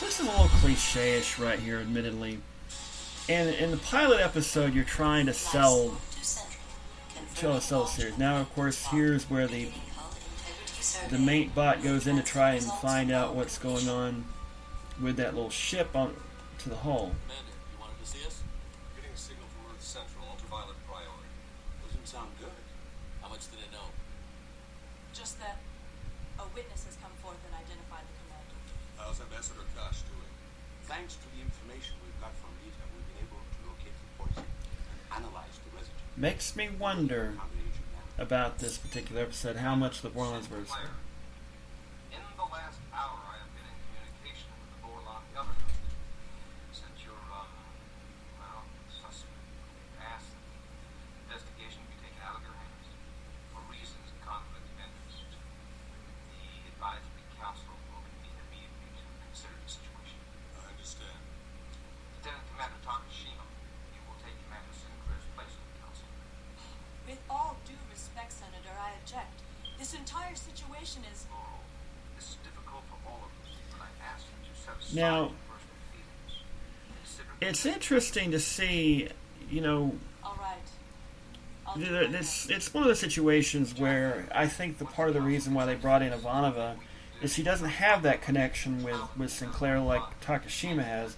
[SPEAKER 1] This is a little cliche-ish right here, admittedly. And in the pilot episode, you're trying to sell the series. Now, of course, here's where the mate bot goes in to try and find out what's going on with that little ship on to the hull.
[SPEAKER 10] Commander, you wanted to see us?
[SPEAKER 2] Getting a signal from Earth Central, ultraviolet priority.
[SPEAKER 10] Doesn't sound good. How much did it know?
[SPEAKER 5] Just that a witness has come forth and identified the commander.
[SPEAKER 2] How's Ambassador Kosh doing?
[SPEAKER 6] Thanks to the information we've got from Rita, we've been able to locate the poison and analyze the residue.
[SPEAKER 1] Makes me wonder about this particular episode, how much the Vorlons were.
[SPEAKER 2] In the last hour, I have been in communication with the Vorlon government. Since your, suspect asked that the investigation be taken out of your hands for reasons of conflict of interest, the advisory council will convene immediately to consider the situation. I understand. Lieutenant Commander Takashima, you will take Commander Sinclair's place in the council.
[SPEAKER 5] With all due respect, Senator, I object. This entire situation is...
[SPEAKER 2] Oh, this is difficult for all of us, but I ask you to set aside
[SPEAKER 1] Now,
[SPEAKER 2] personal feelings. Consider
[SPEAKER 1] it's interesting to see, you know,
[SPEAKER 5] All right. I'll do my best.
[SPEAKER 1] it's one of the situations where I think the part of the reason why they brought in Ivanova is she doesn't have that connection with Sinclair like Takashima has.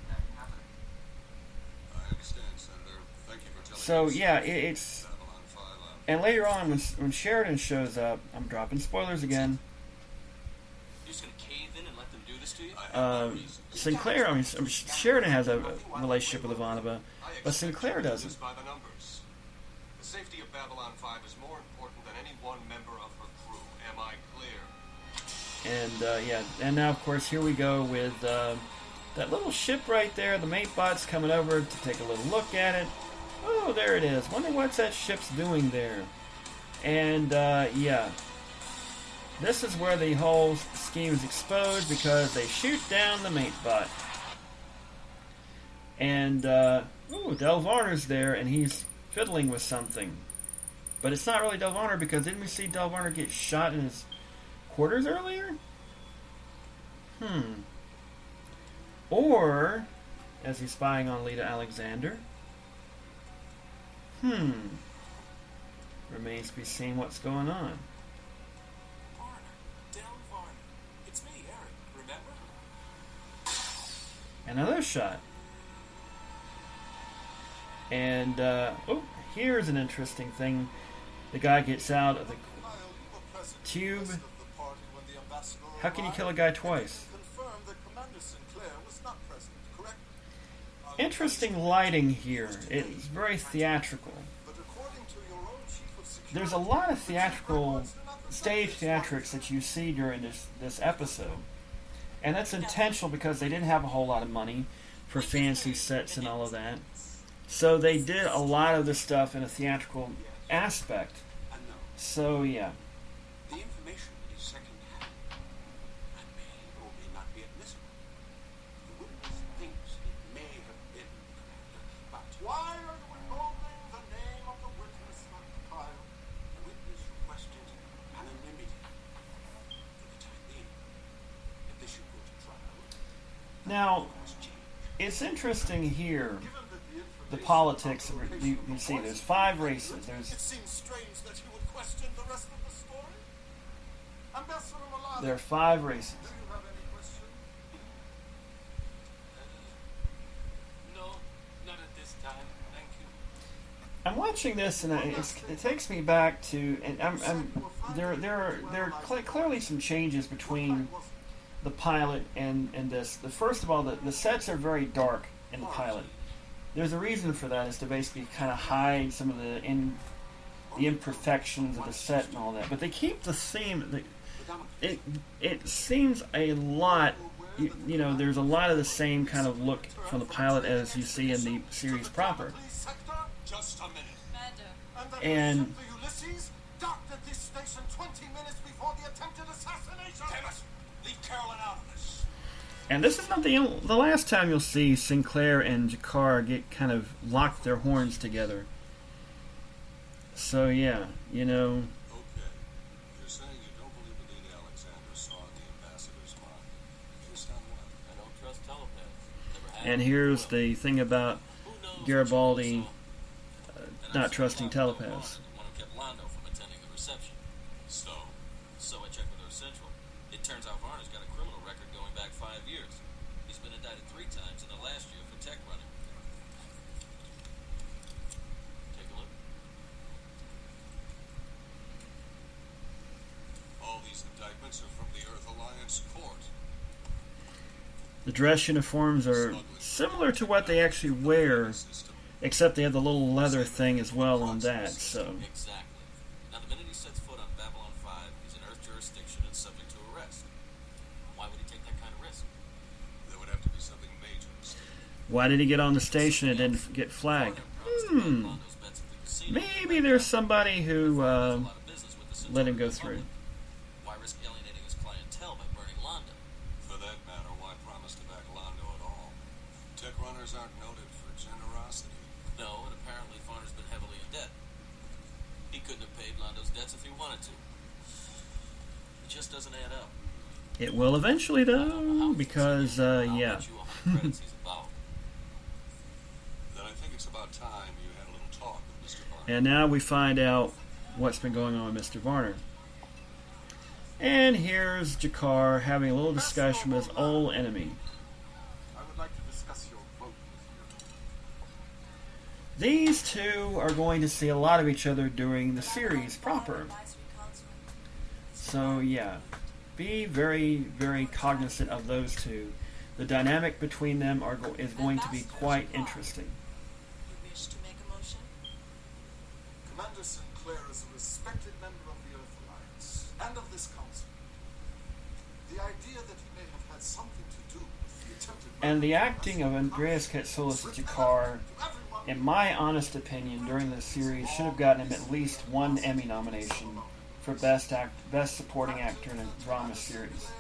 [SPEAKER 2] I understand, Senator. Thank you for telling
[SPEAKER 1] So
[SPEAKER 2] me.
[SPEAKER 1] yeah, it's
[SPEAKER 2] Babylon 5
[SPEAKER 1] and later on when Sheridan shows up, I'm dropping spoilers again.
[SPEAKER 10] You're just gonna cave in and let them do this to you?
[SPEAKER 1] Sinclair, Sheridan has a relationship with Ivanova, but Sinclair doesn't.
[SPEAKER 2] By the numbers. The safety of Babylon 5 is more important than any one member of her crew. Am I clear?
[SPEAKER 1] And yeah, and now of course here we go with that little ship right there. The mate bot's coming over to take a little look at it. Oh, there it is. Wonder what that ship's doing there. And yeah, this is where the whole scheme is exposed because they shoot down the mate bot. And ooh, Del Varner's there, and he's fiddling with something. But it's not really Del Varner because didn't we see Del Varner get shot in his quarters earlier? Or, as he's spying on Lita Alexander? Remains to be seen what's going on.
[SPEAKER 10] Varner. Del Varner. It's me, Eric. Remember?
[SPEAKER 1] Another shot. And, oh, here's an interesting thing. The guy gets out of the tube. How can you kill a guy twice? Interesting lighting here. It's very theatrical. There's a lot of theatrical, stage theatrics that you see during this episode. And that's intentional because they didn't have a whole lot of money for fancy sets and all of that. So they did a lot of this stuff in a theatrical aspect. So yeah.
[SPEAKER 6] The information is second-hand and may or may not be admissible. The witness thinks it may have been Commander, but
[SPEAKER 7] Why are you withholding the name of the witness, Dr. Kyle?
[SPEAKER 6] the witness requested anonymity for the time being. If this should go to trial,
[SPEAKER 1] Now,
[SPEAKER 6] must change.
[SPEAKER 1] it's interesting here,
[SPEAKER 7] Given that
[SPEAKER 1] the
[SPEAKER 7] information
[SPEAKER 1] politics.
[SPEAKER 7] about the
[SPEAKER 1] You
[SPEAKER 7] location of
[SPEAKER 1] see,
[SPEAKER 7] the
[SPEAKER 1] there's
[SPEAKER 7] poison
[SPEAKER 1] 5
[SPEAKER 7] was
[SPEAKER 1] races.
[SPEAKER 7] accurate,
[SPEAKER 1] There's
[SPEAKER 7] It seems strange that you would question the rest of the story. Ambassador Malala,
[SPEAKER 1] there are 5 races.
[SPEAKER 7] do you have any question?
[SPEAKER 10] No, not at this time. Thank you.
[SPEAKER 1] I'm watching this, and it takes me back to, and there are clearly some changes between the pilot and this. First of all, the sets are very dark in the pilot. There's a reason for that, is to basically kind of hide some of the imperfections of the set and all that. But they keep the theme. It seems a lot. You know, there's a lot of the same kind of look from the pilot as you see in the series proper.
[SPEAKER 2] Just a minute.
[SPEAKER 5] Commander.
[SPEAKER 1] And
[SPEAKER 7] the ship, the Ulysses, docked at this station 20 minutes before the attempted assassination.
[SPEAKER 2] Damn it! Leave Carolyn out of this.
[SPEAKER 1] And this is not the last time you'll see Sinclair and Jakar get kind of lock their horns together. So yeah, you know,
[SPEAKER 2] Okay. You're saying you don't believe that Lita Alexander saw the ambassador's mind. Based on what?
[SPEAKER 10] I don't trust television.
[SPEAKER 1] And here's the thing about Garibaldi not trusting telepaths.
[SPEAKER 10] One who kept Londo from attending the reception. So I checked with Earth Central. It turns out Varner's got a criminal record going back 5 years. He's been indicted 3 times in the last year for tech running. Take a look.
[SPEAKER 2] All these indictments are from the Earth Alliance Court.
[SPEAKER 1] The dress uniforms are similar to what they actually wear, except they have the little leather thing as well on that. So
[SPEAKER 10] Exactly. Now, the minute he sets foot on Babylon 5, he's in Earth jurisdiction and subject to arrest. Why would he take that kind of risk?
[SPEAKER 2] There would have to be something major mistake.
[SPEAKER 1] why did he get on the station and didn't get flagged? Maybe there's somebody who let him go through.
[SPEAKER 10] Why risk alienating his clientele by burning Londo?
[SPEAKER 2] For that matter, why promise to back Londo at all? Tech runners aren't noted for generosity.
[SPEAKER 10] No, and apparently Varner's been heavily in debt. He couldn't have paid Londo's debts if he wanted to. It just doesn't add up.
[SPEAKER 1] It will eventually, though, because, yeah.
[SPEAKER 10] Credits he's about.
[SPEAKER 2] Then I think it's about time you had a little talk with Mr. Varner.
[SPEAKER 1] And now we find out what's been going on with Mr. Varner. And here's Jakar having a little discussion with his old enemy.
[SPEAKER 7] I would like to discuss your vote with
[SPEAKER 1] These two are going to see a lot of each other during the series proper. So, yeah. Be very, very cognizant of those two. The dynamic between them is going to be quite interesting.
[SPEAKER 8] You wish to make a motion?
[SPEAKER 7] Commander Sinclair is a respected member of the Earth Alliance and of this council. The idea that he may have had something to do with the attempted
[SPEAKER 1] And the acting of Andreas Katsoulis as Jakar, in my honest opinion, during the series, should have gotten him at least one Emmy nomination for Best Supporting Actor in a Drama Series.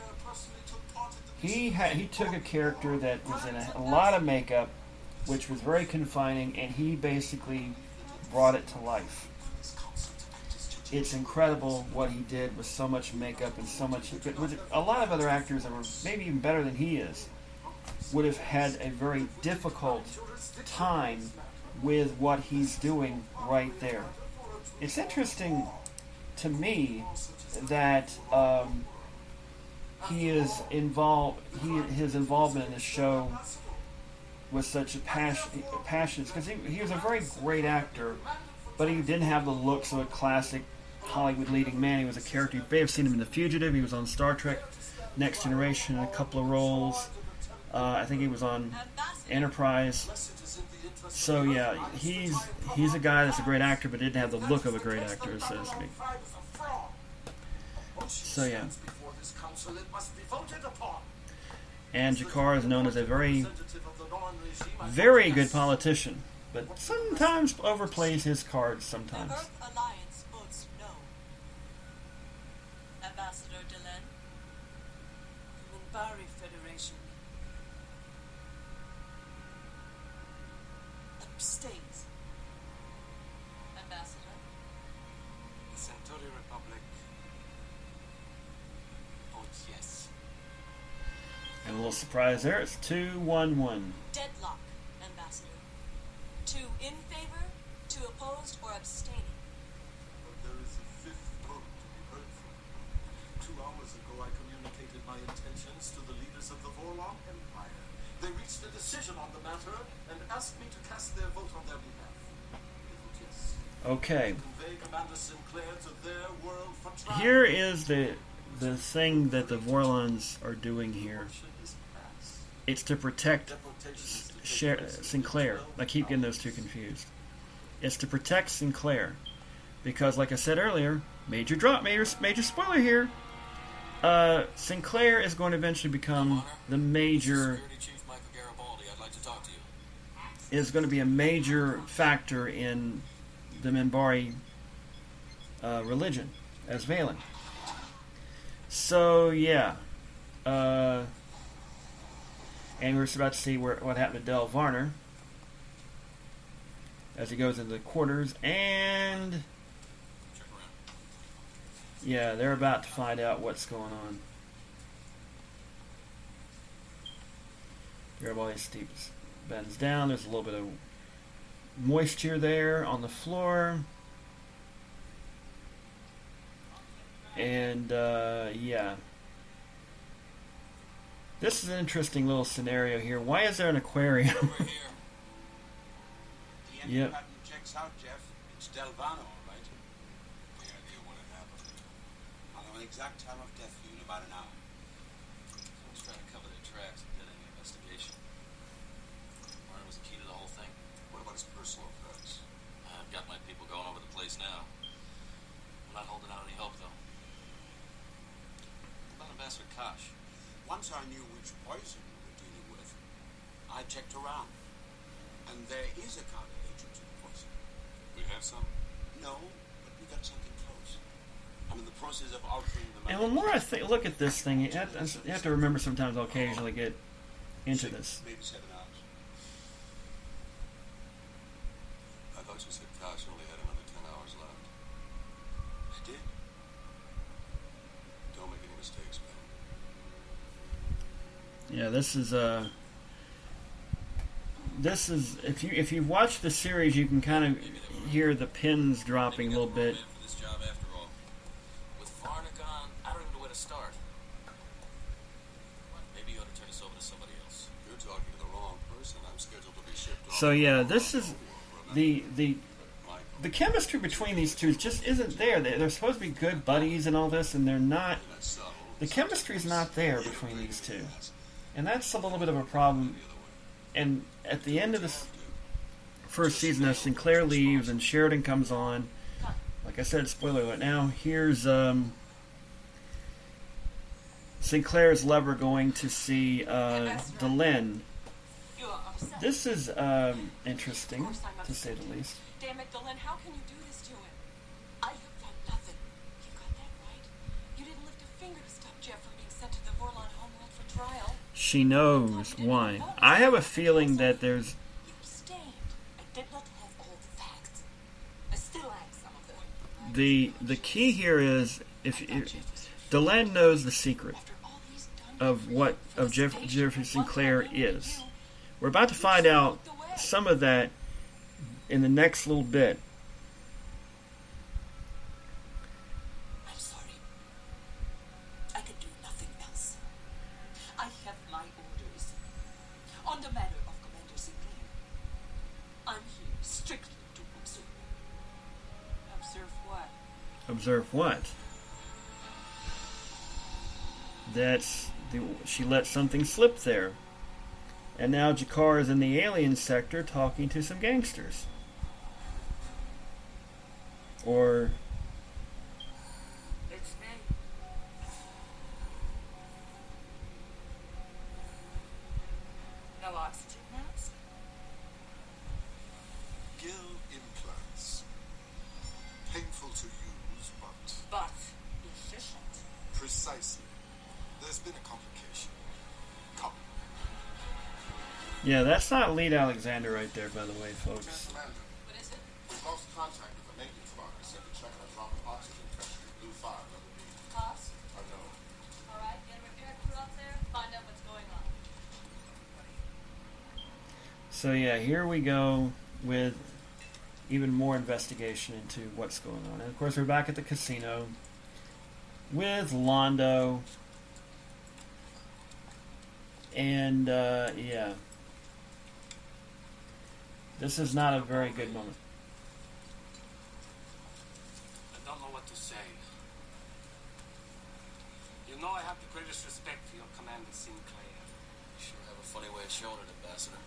[SPEAKER 1] He took a character that was in a lot of makeup, which was very confining, and he basically brought it to life. It's incredible what he did with so much makeup and so much. With a lot of other actors that were maybe even better than he is would have had a very difficult time with what he's doing right there. It's interesting to me that he is involved. His involvement in the show was such a passion, because he was a very great actor, but he didn't have the looks of a classic Hollywood leading man. He was a character. You may have seen him in The Fugitive. He was on Star Trek Next Generation in a couple of roles. I think he was on Enterprise. So yeah, he's a guy that's a great actor, but didn't have the look of a great actor, so to speak. So yeah. And Jakar is known as a very, very good politician, but sometimes overplays his cards sometimes.
[SPEAKER 8] The Earth Alliance votes no. Ambassador Delenn. The Minbari Federation abstains. Ambassador.
[SPEAKER 7] The Centauri Republic votes yes.
[SPEAKER 1] And a little surprise there, it's 2-1-1.
[SPEAKER 8] Deadlock, Ambassador. 2 in favor, 2 opposed, or abstaining.
[SPEAKER 7] But there is a 5th vote to be heard from. 2 hours ago, I communicated my intentions to the leaders of the Vorlon Empire. They reached a decision on the matter and asked me to cast their vote on their behalf. I vote yes.
[SPEAKER 1] Okay,
[SPEAKER 7] Convey Commander Sinclair to their world for trial.
[SPEAKER 1] here is the thing that the Vorlons are doing here. It's to protect Sinclair. I keep getting those two confused. It's to protect Sinclair, because, like I said earlier, major spoiler here. Sinclair is going to eventually become the major.
[SPEAKER 10] Security Chief Michael Garibaldi, I'd like to talk to you.
[SPEAKER 1] Is going to be a major factor in the Minbari religion as Valen. So yeah. And we're about to see what happened to Del Varner as he goes into the quarters, and
[SPEAKER 10] Check around.
[SPEAKER 1] yeah, they're about to find out what's going on. Garibaldi Bends down. There's a little bit of moisture there on the floor. And, yeah. This is an interesting little scenario here. Why is there an aquarium?
[SPEAKER 6] Over here. The entry
[SPEAKER 1] Yep.
[SPEAKER 6] pattern checks out, Jeff. It's Delvano, all right? Any idea when it happened? I'll know an exact time of death for you in about an hour.
[SPEAKER 10] Someone's trying to cover their tracks and dead end investigation. Warren was the key to the whole thing.
[SPEAKER 2] What about his personal effects?
[SPEAKER 10] I've got my people going over the place now. I'm not holding out any hope, though. What about Ambassador Kosh?
[SPEAKER 6] Once I knew which poison we were dealing with, I checked around. And there is a counter-agent to the poison.
[SPEAKER 2] We have some?
[SPEAKER 6] No, but we got something close. I'm in the process of altering the
[SPEAKER 1] And the more I look at this thing, you have to remember sometimes I'll occasionally get into this.
[SPEAKER 6] Maybe 7 hours.
[SPEAKER 2] I thought you said Kosh only had another 10 hours left.
[SPEAKER 6] I did.
[SPEAKER 2] Don't make any mistakes, man.
[SPEAKER 1] Yeah, this is if you've watched the series, you can kind of hear the pins dropping a little bit.
[SPEAKER 10] Man for this job after all. With Varna gone, I don't even know where to start. Maybe you ought to turn us over to somebody else.
[SPEAKER 2] You're talking to the wrong person. I'm scheduled to be shipped off.
[SPEAKER 1] So yeah, this is the chemistry between these two just isn't there. They're supposed to be good buddies and all this, and they're not. The chemistry's not there between these two, and that's a little bit of a problem. And at the end of this first season, as Sinclair leaves and Sheridan comes on, like I said, spoiler alert. Now here's Sinclair's lover going to see Delenn.
[SPEAKER 5] You are upset.
[SPEAKER 1] This is interesting, to say the least.
[SPEAKER 5] Damn it, Delenn, how can you do this to him? I have done nothing. You got that right. You didn't lift a finger to stop Jeff from being sent to the Vorlon homeworld for trial.
[SPEAKER 1] She knows why. I have a feeling that there's
[SPEAKER 8] You abstained. I did not have all the facts. I still have some of them.
[SPEAKER 1] the key here is if Delenn knows the secret of Jeffrey Sinclair is. We're about to find out some of that in the next little bit.
[SPEAKER 8] I'm sorry. I can do nothing else. I have my orders. On the matter of Commander Sinclair, I'm here strictly to observe.
[SPEAKER 5] Observe what?
[SPEAKER 1] Observe what? She let something slip there. And now G'Kar is in the alien sector talking to some gangsters. Or
[SPEAKER 8] It's me. No oxygen mask?
[SPEAKER 7] Gill implants. Painful to use,
[SPEAKER 8] But efficient.
[SPEAKER 7] precisely. There's been a complication. Come.
[SPEAKER 1] yeah, that's not Lead Alexander right there, by the way, folks.
[SPEAKER 7] Commander,
[SPEAKER 5] What is it?
[SPEAKER 7] we've lost contact with the maintenance marker sent to check on a drop of oxygen pressure in Blue 5, level B.
[SPEAKER 5] Cost?
[SPEAKER 7] Unknown.
[SPEAKER 5] Alright, get a repair crew out there, find out what's going on.
[SPEAKER 1] So yeah, here we go with even more investigation into what's going on. And of course, we're back at the casino with Londo. And yeah, this is not a very good moment.
[SPEAKER 3] I don't know what to say. You know I have the greatest respect for your Commander Sinclair.
[SPEAKER 10] You sure have a funny way of showing it, Ambassador.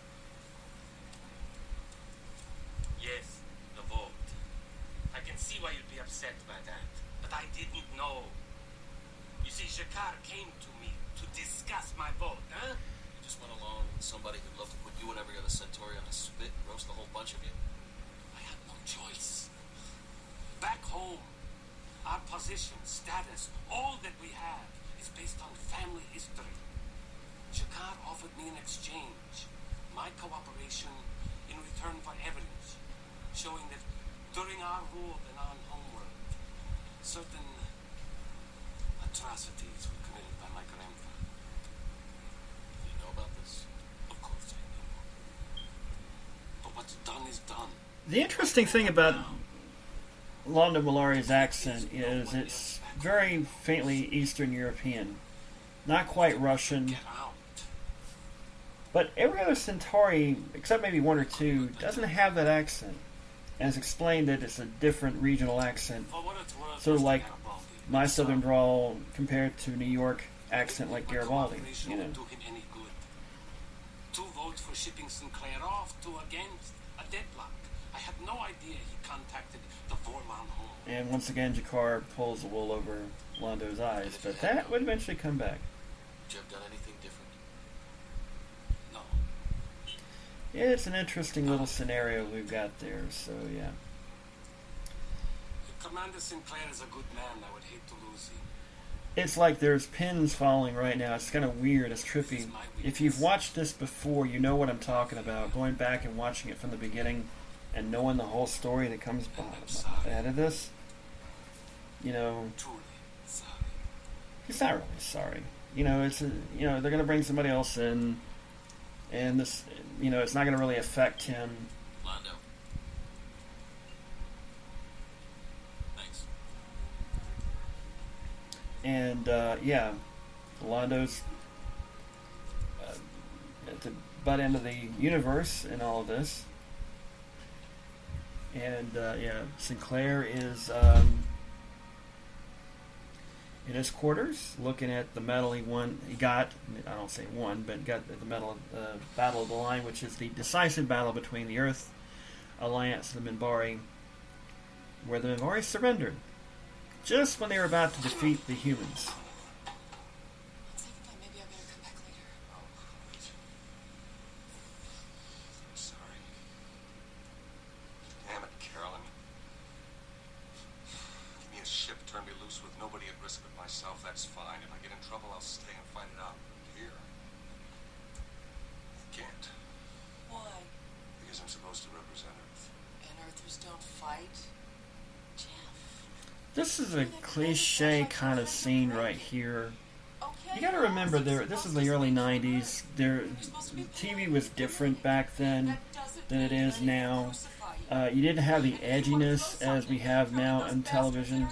[SPEAKER 3] Yes, the vote. I can see why you'd be upset by that, but I didn't know. You see, G'Kar came to me to discuss my vote, huh?
[SPEAKER 10] You just went along with somebody who'd love to put you and every other Centauri on a spit and roast the whole bunch of you?
[SPEAKER 3] I had no choice. Back home, our position, status, all that we have is based on family history. G'Kar offered me an exchange, my cooperation in return for evidence, showing that during our rule in our homeworld, certain atrocities were committed by my grandfather.
[SPEAKER 10] You know about this?
[SPEAKER 3] Of course I know.
[SPEAKER 7] What's done is done.
[SPEAKER 1] The interesting thing about Londo Mollari's accent is it's very faintly Eastern European. Not quite Russian.
[SPEAKER 7] Get out.
[SPEAKER 1] But every other Centauri, except maybe one or two, doesn't have that accent. And it's explained that it's a different regional accent.
[SPEAKER 7] For what it's worth,
[SPEAKER 1] Sort of
[SPEAKER 7] Mr.
[SPEAKER 1] like
[SPEAKER 7] Garibaldi,
[SPEAKER 1] my
[SPEAKER 7] son,
[SPEAKER 1] southern drawl compared to New York accent like
[SPEAKER 7] my
[SPEAKER 1] Garibaldi,
[SPEAKER 7] cooperation
[SPEAKER 1] you know.
[SPEAKER 7] won't do him any good. 2 votes for shipping Sinclair off, 2 against. A deadlock. I had no idea he contacted the Vorlon home.
[SPEAKER 1] And once again, Jakar pulls the wool over Londo's eyes, but that would eventually come back.
[SPEAKER 10] Would you have done anything different?
[SPEAKER 7] No.
[SPEAKER 1] Yeah, it's an interesting little scenario we've got there, so yeah.
[SPEAKER 7] If Commander Sinclair is a good man, I would hate to lose him.
[SPEAKER 1] It's like there's pins falling right now. It's kind of weird. It's trippy. If you've watched this before, you know what I'm talking about. Going back and watching it from the beginning and knowing the whole story that comes ahead of this, you know,
[SPEAKER 7] Truly sorry.
[SPEAKER 1] he's not really sorry. You know, they're going to bring somebody else in, and this, you know, it's not going to really affect him.
[SPEAKER 10] Londo. Thanks.
[SPEAKER 1] And yeah, Londo's at the butt end of the universe in all of this. And yeah, Sinclair is in his quarters, looking at the medal he got. I don't say won, but got the medal of Battle of the Line, which is the decisive battle between the Earth Alliance and the Minbari, where the Minbari surrendered just when they were about to defeat the humans.
[SPEAKER 9] Maybe I better come back later.
[SPEAKER 7] Oh, wait. I'm sorry. Damn it, Carolyn. Give me a ship, turn me loose with nobody at risk but myself, that's fine. If I get in trouble, I'll stay and fight it out. Here. I can't.
[SPEAKER 9] Why?
[SPEAKER 7] Because I'm supposed to represent Earth.
[SPEAKER 9] And Earthers don't fight? Jeff.
[SPEAKER 1] This is a cliche kind of scene right here.
[SPEAKER 9] Okay.
[SPEAKER 1] You got to remember, this is the early 90s. TV was different back then than it is now. You didn't have the edginess as we have now on television.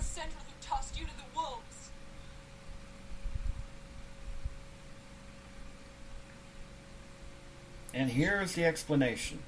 [SPEAKER 1] And here's the explanation.